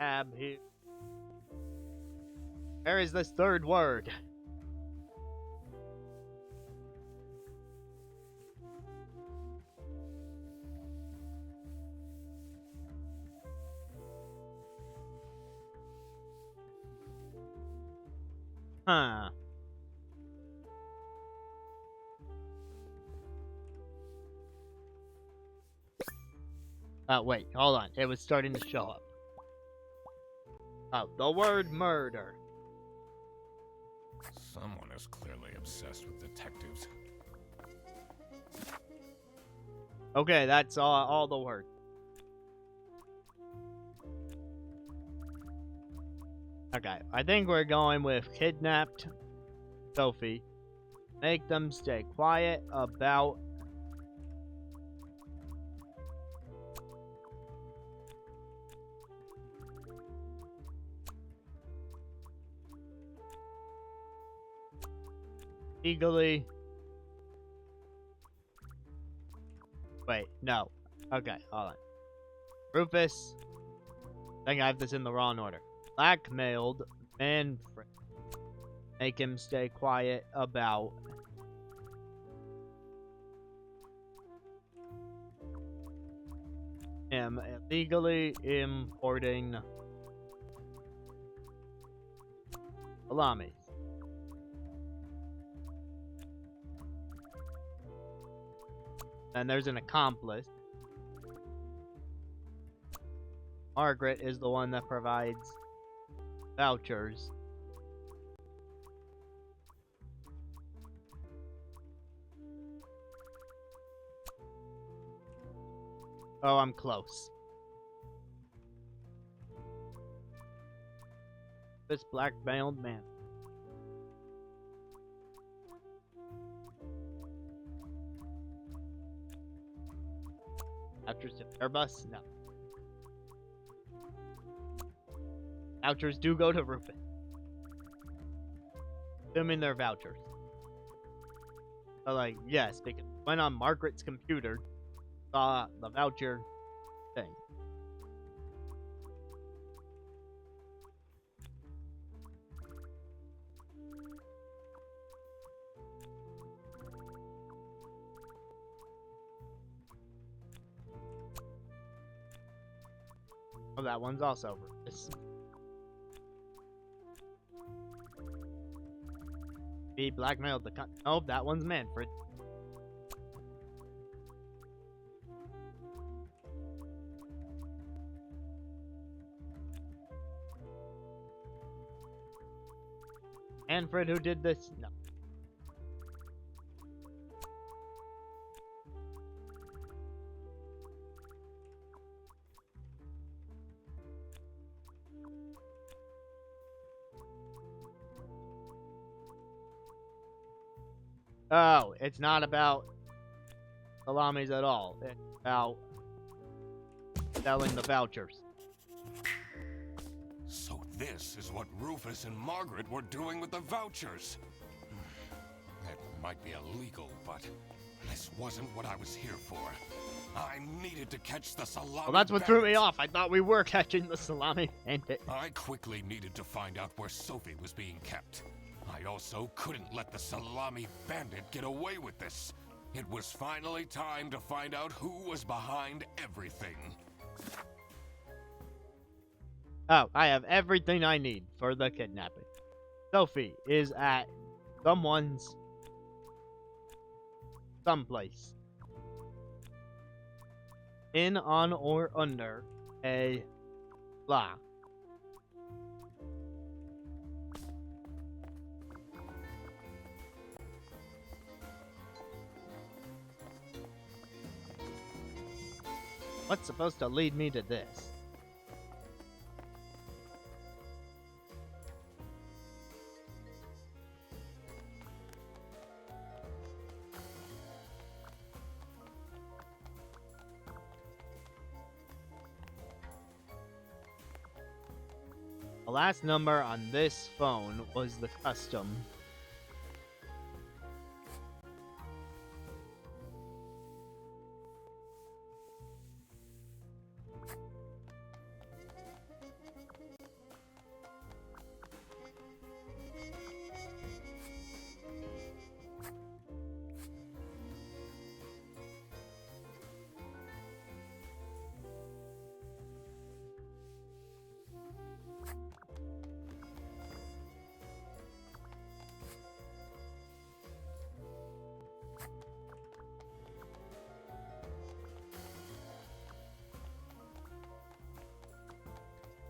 Speaker 1: tab here. Where is this third word? Huh. Oh, wait, hold on. It was starting to show up. Oh, the word murder.
Speaker 2: Someone is clearly obsessed with detectives.
Speaker 1: Okay, that's all the word. Okay, I think we're going with kidnapped Sophie. Make them stay quiet about... Legally. Wait, no. Okay, hold on. Rufus. I think I have this in the wrong order. Blackmailed Manfred. Make him stay quiet about... him illegally importing... salami. And there's an accomplice. Margaret is the one that provides vouchers. Oh, I'm close. This blackmailed man. Vouchers to Airbus? No. Vouchers do go to Rufus. Assuming they're vouchers. But like, yes, because went on Margaret's computer, saw the voucher thing. Oh, that one's also Rufus. He blackmailed the oh, that one's Manfred. Manfred, who did this? No. Oh, it's not about salamis at all. It's about selling the vouchers.
Speaker 2: So this is what Rufus and Margaret were doing with the vouchers. It might be illegal, but this wasn't what I was here for. I needed to catch the salami
Speaker 1: Well, that's what threw me
Speaker 2: bandits.
Speaker 1: off. I thought we were catching the salami bandit.
Speaker 2: I quickly needed to find out where Sophie was being kept. I also couldn't let the salami bandit get away with this. It was finally time to find out who was behind everything.
Speaker 1: Oh, I have everything I need for the kidnapping. Sophie is at someone's someplace. In, on, or under a blah. What's supposed to lead me to this? The last number on this phone was the custom.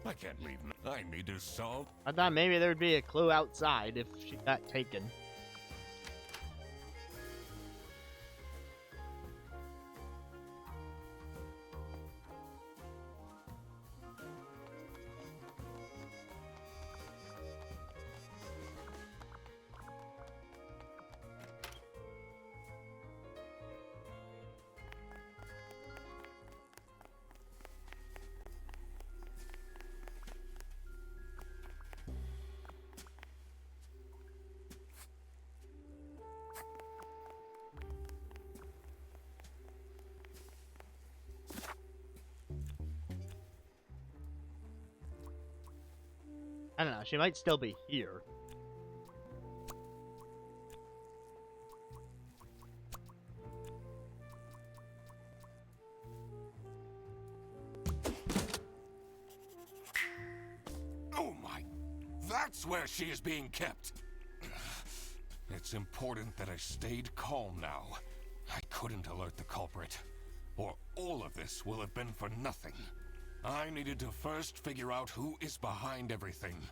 Speaker 2: I can't leave. I need to solve.
Speaker 1: I thought maybe there'd be a clue outside if she got taken. I don't know, she might still be here.
Speaker 2: Oh my! That's where she is being kept! It's important that I stayed calm now. I couldn't alert the culprit, or all of this will have been for nothing. I needed to first figure out who is behind everything.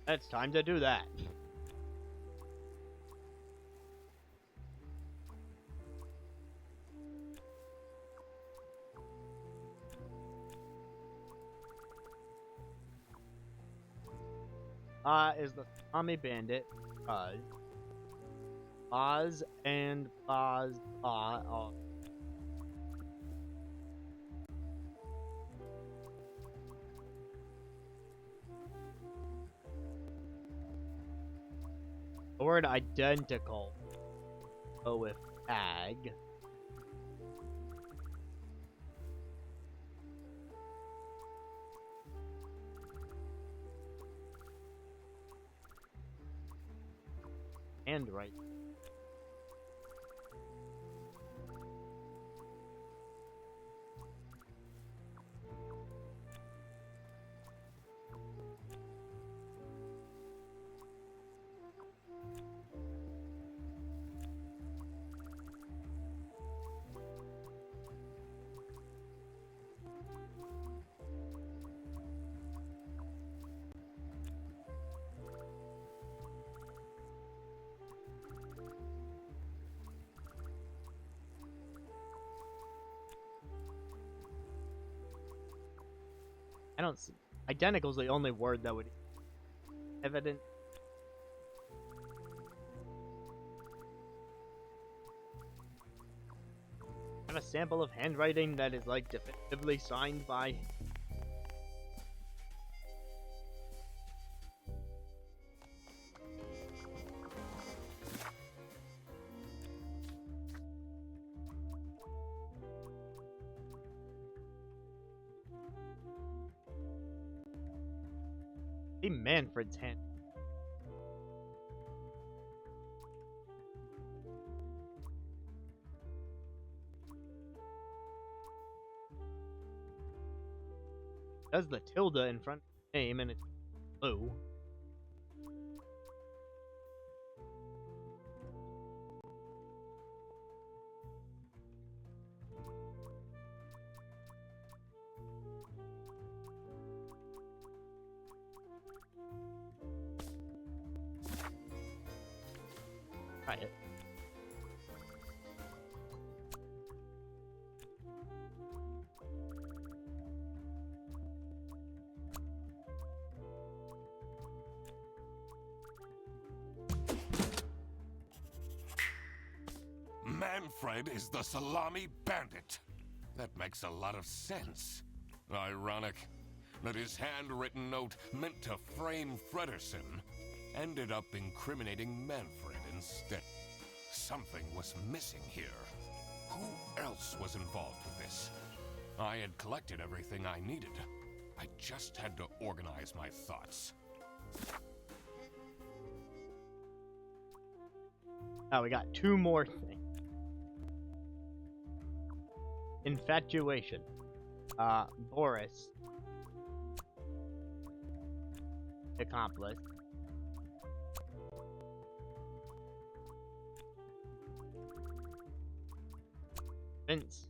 Speaker 1: It's time to do that. Is the Tommy Bandit, Oz and Oz, the word identical. Go with tag. And right. I don't see. Identical is the only word that would evident. I have a sample of handwriting that is like definitively signed by. See Manfred's hand. Does the tilde in front of the name and it's blue. Try it.
Speaker 2: Manfred is the Salami bandit. That makes a lot of sense. Ironic that his handwritten note meant to frame Fredersen ended up incriminating Manfred instead. Something was missing here. Who else was involved with this? I had collected everything I needed. I just had to organize my thoughts.
Speaker 1: Oh, we got two more things. Infatuation. Boris. Accomplice. Vince.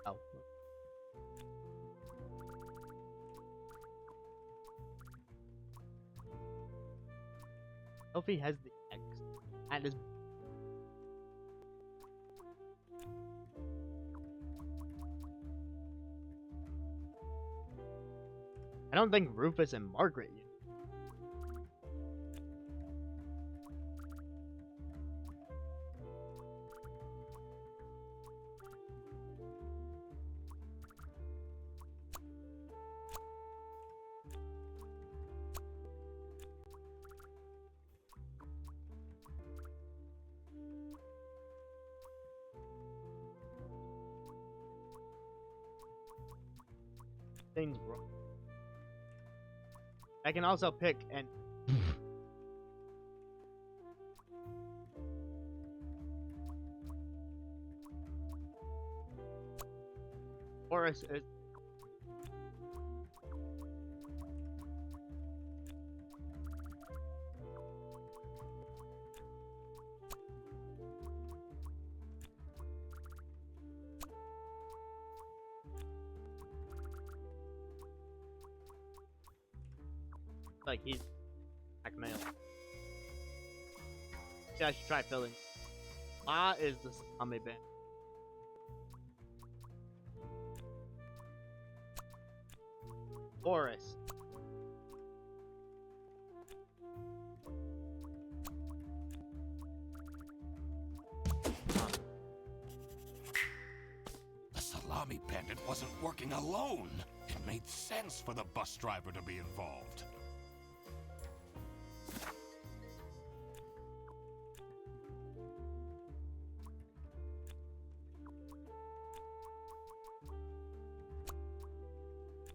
Speaker 1: Oh. Sophie has the X. That is. I don't think Rufus and Margaret yet. Things wrong. I can also pick and Boris is like he's blackmail. Yeah, I should try filling. Ma is the Salami band. Boris.
Speaker 2: The Salami bandit wasn't working alone. It made sense for the bus driver to be involved.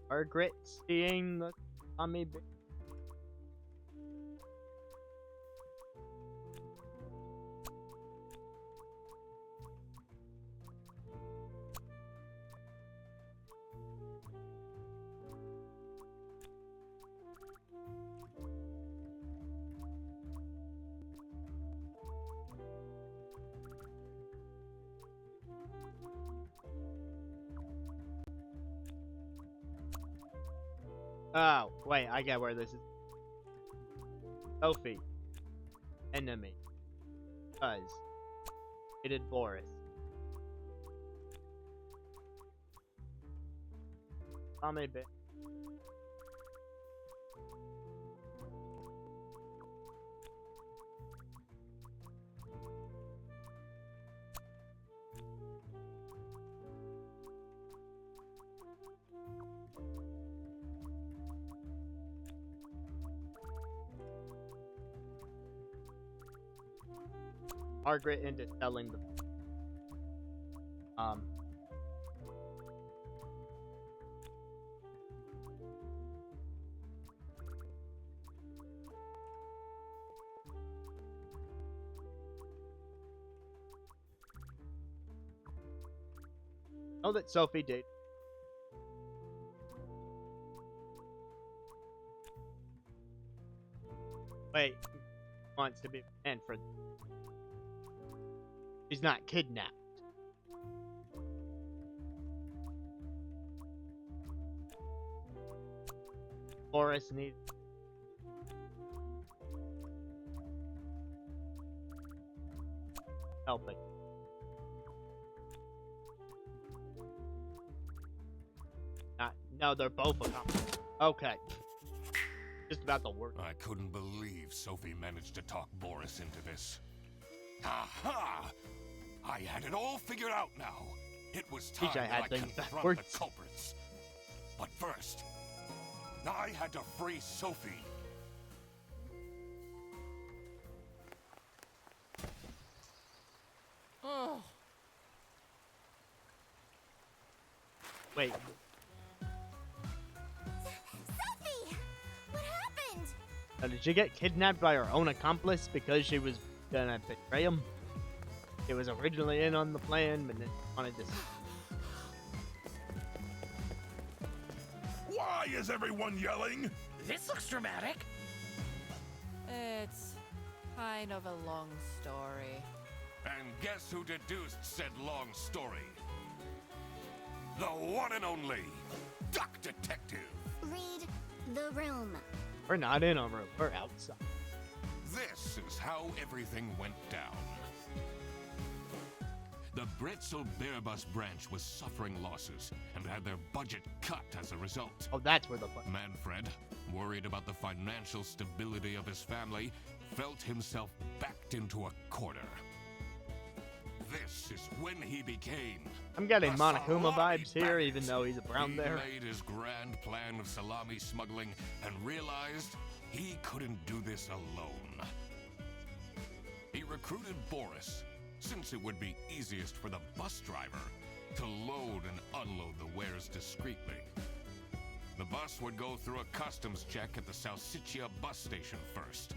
Speaker 1: Margaret seeing the Salami band. Oh, wait, I get where this is. Sophie. Enemy. because it did Boris. Salami bit. Margaret into selling the know that Sophie did. Wait, wants to be Manfred. She's not kidnapped. Boris needs helping. No, they're both accomplices. Okay. Just about the work.
Speaker 2: I couldn't believe Sophie managed to talk Boris into this. Aha! I had it all figured out now. It was time
Speaker 1: I had
Speaker 2: that I
Speaker 1: things
Speaker 2: confront
Speaker 1: backwards.
Speaker 2: the culprits. But first, I had to free Sophie.
Speaker 6: Oh.
Speaker 1: Wait,
Speaker 3: Sophie! What happened?
Speaker 1: did she get kidnapped by her own accomplice because she was gonna betray him? It was originally in on the plan, but then wanted to.
Speaker 5: Why is everyone yelling?
Speaker 6: This looks dramatic.
Speaker 4: It's kind of a long story.
Speaker 2: And guess who deduced said long story? The one and only Duck Detective.
Speaker 3: Read the room.
Speaker 1: We're not in a room. We're outside.
Speaker 2: This is how everything went down. The Bretzel Bearbus branch was suffering losses and had their budget cut as a result.
Speaker 1: Oh, that's where the fun.
Speaker 2: Manfred, worried about the financial stability of his family, felt himself backed into a corner. This is when he became...
Speaker 1: I'm getting
Speaker 2: the
Speaker 1: Monokuma
Speaker 2: Salami
Speaker 1: vibes here,
Speaker 2: Bandit.
Speaker 1: even though he's a brown
Speaker 2: He
Speaker 1: bear.
Speaker 2: made his grand plan of salami smuggling and realized he couldn't do this alone. He recruited Boris, since it would be easiest for the bus driver to load and unload the wares discreetly. The bus would go through a customs check at the Salsiccia bus station first.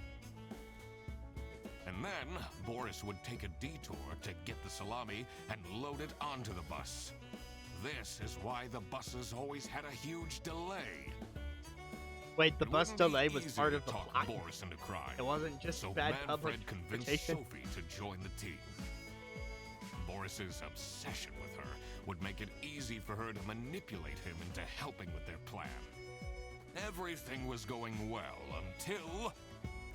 Speaker 2: And then, Boris would take a detour to get the salami and load it onto the bus. This is why the buses always had a huge delay.
Speaker 1: Wait, the
Speaker 2: It
Speaker 1: bus
Speaker 2: wouldn't be
Speaker 1: delay was
Speaker 2: easy
Speaker 1: part
Speaker 2: to
Speaker 1: of the
Speaker 2: talk
Speaker 1: plot.
Speaker 2: Boris into crime.
Speaker 1: It wasn't just
Speaker 2: So
Speaker 1: bad public
Speaker 2: Manfred convinced
Speaker 1: reputation.
Speaker 2: Sophie to join the team. Boris's obsession with her would make it easy for her to manipulate him into helping with their plan. Everything was going well until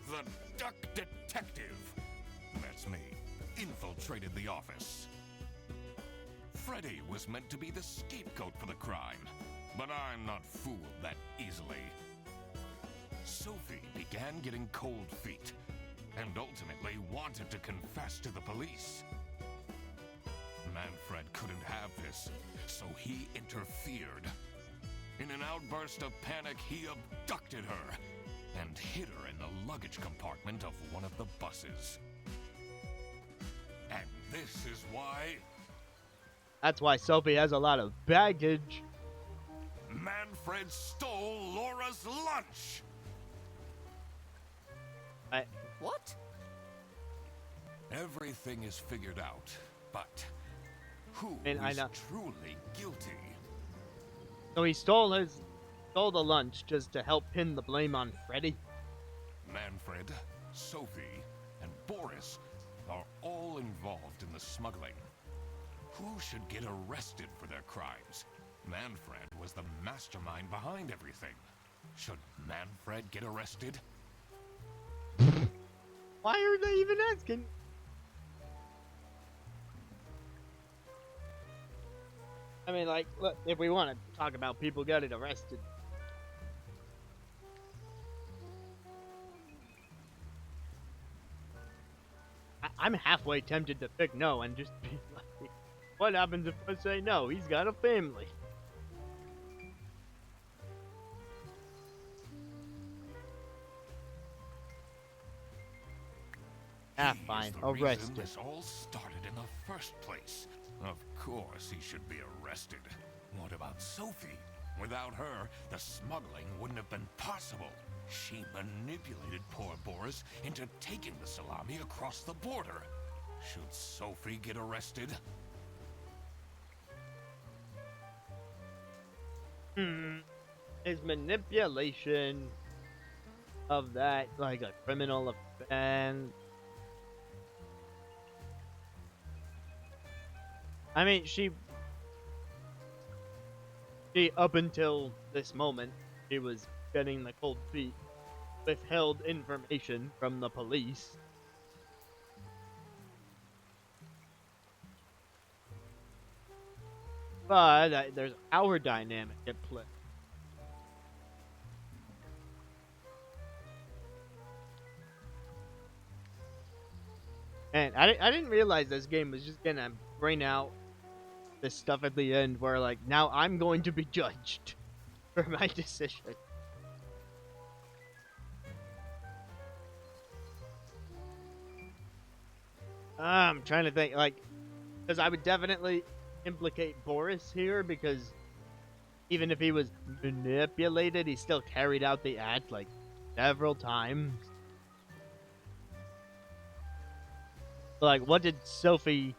Speaker 2: the Duck Detective, that's me, infiltrated the office. Freddy was meant to be the scapegoat for the crime, but I'm not fooled that easily. Sophie began getting cold feet and ultimately wanted to confess to the police. Manfred couldn't have this, so he interfered. In an outburst of panic, he abducted her and hid her in the luggage compartment of one of the buses. And this is why
Speaker 1: That's why Sophie has a lot of baggage.
Speaker 2: Manfred stole Laura's lunch!
Speaker 6: What?
Speaker 2: Everything is figured out, but who
Speaker 1: And I
Speaker 2: is
Speaker 1: know.
Speaker 2: truly guilty?
Speaker 1: So he stole the lunch just to help pin the blame on Freddy.
Speaker 2: Manfred, Sophie, and Boris are all involved in the smuggling. Who should get arrested for their crimes? Manfred was the mastermind behind everything. Should Manfred get arrested?
Speaker 1: Why are they even asking? I mean, like, look, if we want to talk about people getting arrested, I'm halfway tempted to pick no and just be like, what happens if I say no? He's got a family. Ah, fine.
Speaker 2: He's the reason
Speaker 1: Arrested.
Speaker 2: this all started in the first place. Of course he should be arrested. What about Sophie? Without her, the smuggling wouldn't have been possible. She manipulated poor Boris into taking the salami across the border. Should Sophie get arrested?
Speaker 1: Is manipulation of that like a criminal offense? I mean, she up until this moment, she was getting the cold feet, withheld information from the police. But there's our dynamic at play. And I didn't realize this game was just gonna bring out this stuff at the end where, like, now I'm going to be judged for my decision. I'm trying to think, like, because I would definitely implicate Boris here, because even if he was manipulated, he still carried out the act, like, several times. Like, what did Sophie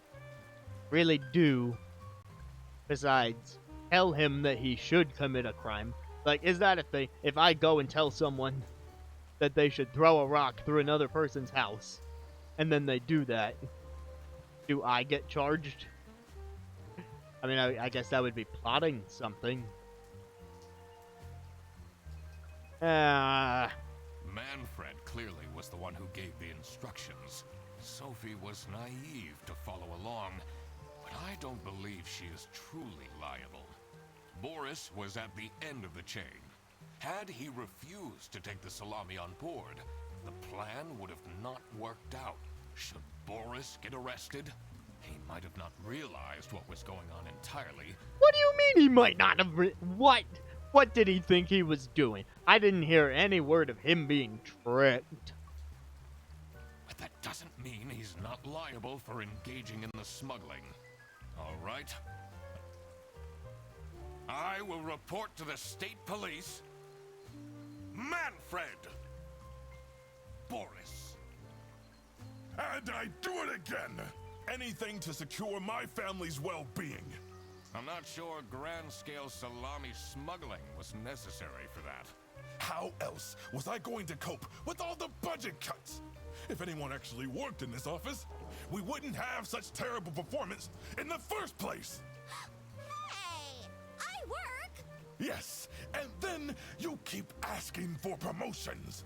Speaker 1: really do besides tell him that he should commit a crime? Like, is that a thing? If I go and tell someone that they should throw a rock through another person's house, and then they do that, do I get charged? I mean, I guess that would be plotting something.
Speaker 2: Manfred clearly was the one who gave the instructions. Sophie was naive to follow along, but I don't believe she is truly liable. Boris was at the end of the chain. Had he refused to take the salami on board, the plan would have not worked out. Should Boris get arrested? He might have not realized what was going on entirely.
Speaker 1: What do you mean he might not have what? What did he think he was doing? I didn't hear any word of him being tricked.
Speaker 2: But that doesn't mean he's not liable for engaging in the smuggling. All right? I will report to the state police. Manfred! Boris.
Speaker 5: And I do it again! Anything to secure my family's well-being.
Speaker 2: I'm not sure grand-scale salami smuggling was necessary for that.
Speaker 5: How else was I going to cope with all the budget cuts? If anyone actually worked in this office, we wouldn't have such terrible performance in the first place.
Speaker 3: Hey, I work.
Speaker 5: Yes, and then you keep asking for promotions.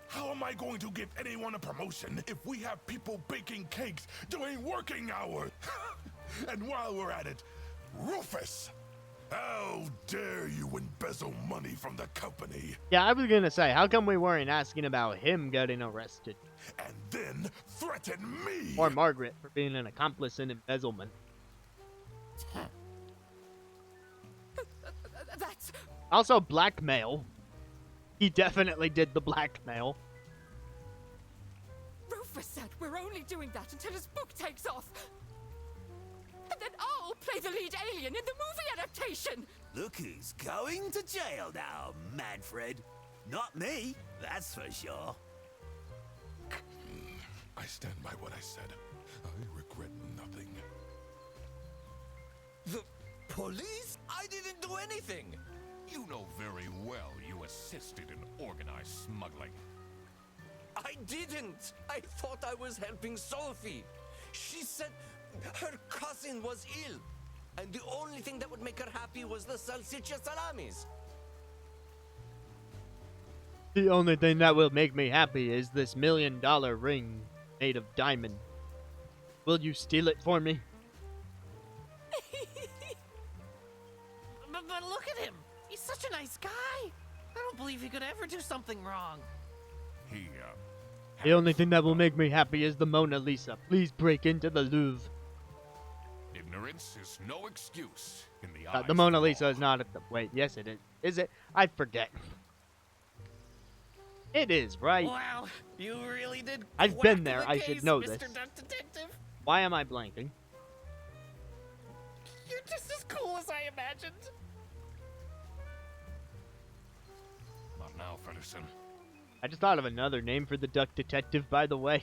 Speaker 5: How am I going to give anyone a promotion if we have people baking cakes during working hours? And while we're at it, Rufus, how dare you embezzle money from the company?
Speaker 1: Yeah, I was gonna say, how come we weren't asking about him getting arrested?
Speaker 5: And then threaten me!
Speaker 1: Or Margaret for being an accomplice in embezzlement.
Speaker 7: That's...
Speaker 1: Also, blackmail. He definitely did the blackmail.
Speaker 7: Rufus said we're only doing that until his book takes off. And then I'll play the lead alien in the movie adaptation.
Speaker 8: Look who's going to jail now, Manfred. Not me, that's for sure.
Speaker 5: I stand by what I said. I regret nothing.
Speaker 9: The police? I didn't do anything.
Speaker 2: You know very well you assisted in organized smuggling.
Speaker 9: I didn't. I thought I was helping Sophie. She said her cousin was ill, and the only thing that would make her happy was the salsiccia salamis.
Speaker 1: The only thing that will make me happy is this $1 million ring made of diamond. Will you steal it for me?
Speaker 6: But look at him. He's such a nice guy. I don't believe he could ever do something wrong.
Speaker 5: He,
Speaker 1: The only thing that will make me happy is the Mona Lisa. Please break into the Louvre.
Speaker 5: ignorance is no excuse in the eyes
Speaker 1: The Mona
Speaker 5: of
Speaker 1: Lisa
Speaker 5: law.
Speaker 1: is not at the... Wait, yes it is. Is it? I forget. It is, right?
Speaker 6: Wow, you really did.
Speaker 1: I've
Speaker 6: quack
Speaker 1: been there.
Speaker 6: the
Speaker 1: I
Speaker 6: case,
Speaker 1: should know
Speaker 6: Mr.
Speaker 1: this.
Speaker 6: Duck Detective.
Speaker 1: Why am I blanking?
Speaker 6: You're just as cool as I imagined.
Speaker 5: Not now, Fredderson.
Speaker 1: I just thought of another name for the Duck Detective, by the way.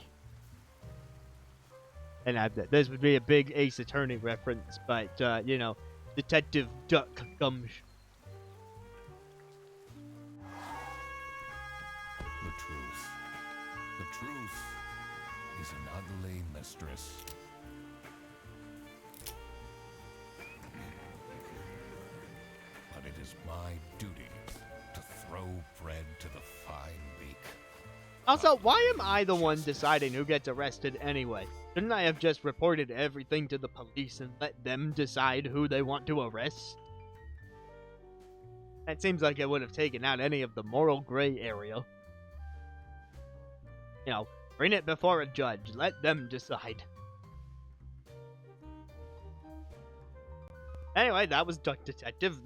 Speaker 1: And this would be a big Ace Attorney reference, but, you know, Detective Duck Gumsh.
Speaker 5: The truth. The truth is an ugly mistress. But it is my duty to throw bread to the fine beak.
Speaker 1: Also, why am I the one deciding who gets arrested anyway? Shouldn't I have just reported everything to the police and let them decide who they want to arrest? That seems like it would have taken out any of the moral gray area. You know, bring it before a judge. Let them decide. Anyway, that was Duck Detective.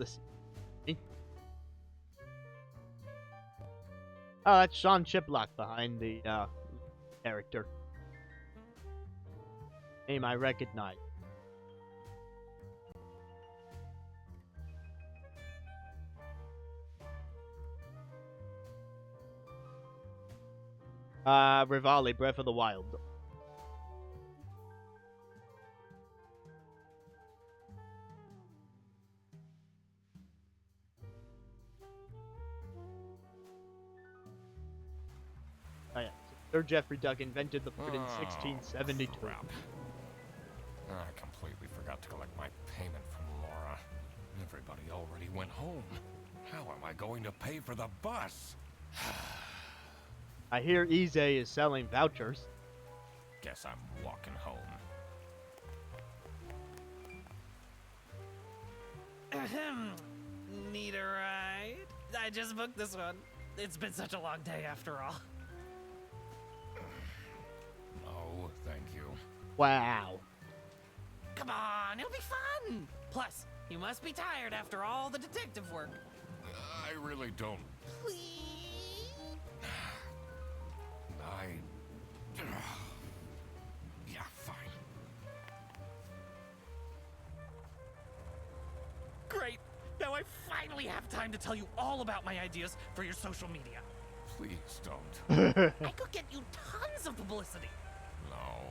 Speaker 1: Oh, that's Sean Shiplock behind the character. Name I recognize. Rivali, Breath of the Wild. Oh yeah, Sir Geoffrey Duck invented the bird in 1672.
Speaker 5: Crap. I completely forgot to collect my payment from Laura. Everybody already went home. How am I going to pay for the bus?
Speaker 1: I hear Ize is selling vouchers.
Speaker 5: Guess I'm walking home.
Speaker 6: Ahem. Need a ride? I just booked this one. It's been such a long day after all.
Speaker 5: No, thank you.
Speaker 1: Wow.
Speaker 6: Come on, it'll be fun. Plus, you must be tired after all the detective work.
Speaker 5: I really don't.
Speaker 6: Please?
Speaker 5: Yeah, fine.
Speaker 6: Great. Now I finally have time to tell you all about my ideas for your social media.
Speaker 5: Please don't.
Speaker 6: I could get you tons of publicity.
Speaker 5: No.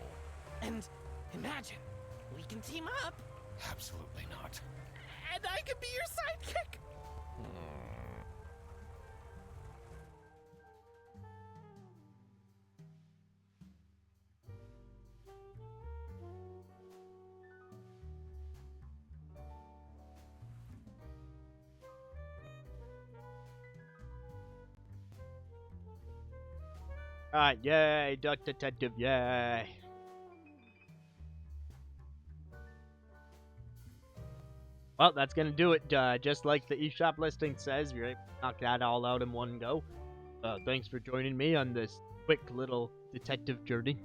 Speaker 6: And imagine, we can team up,
Speaker 5: Absolutely not.
Speaker 6: and I can be your sidekick.
Speaker 1: Alright, yay, Duck Detective, yay. Well, that's gonna do it. Just like the eShop listing says, you're able to knock that all out in one go. Thanks for joining me on this quick little detective journey.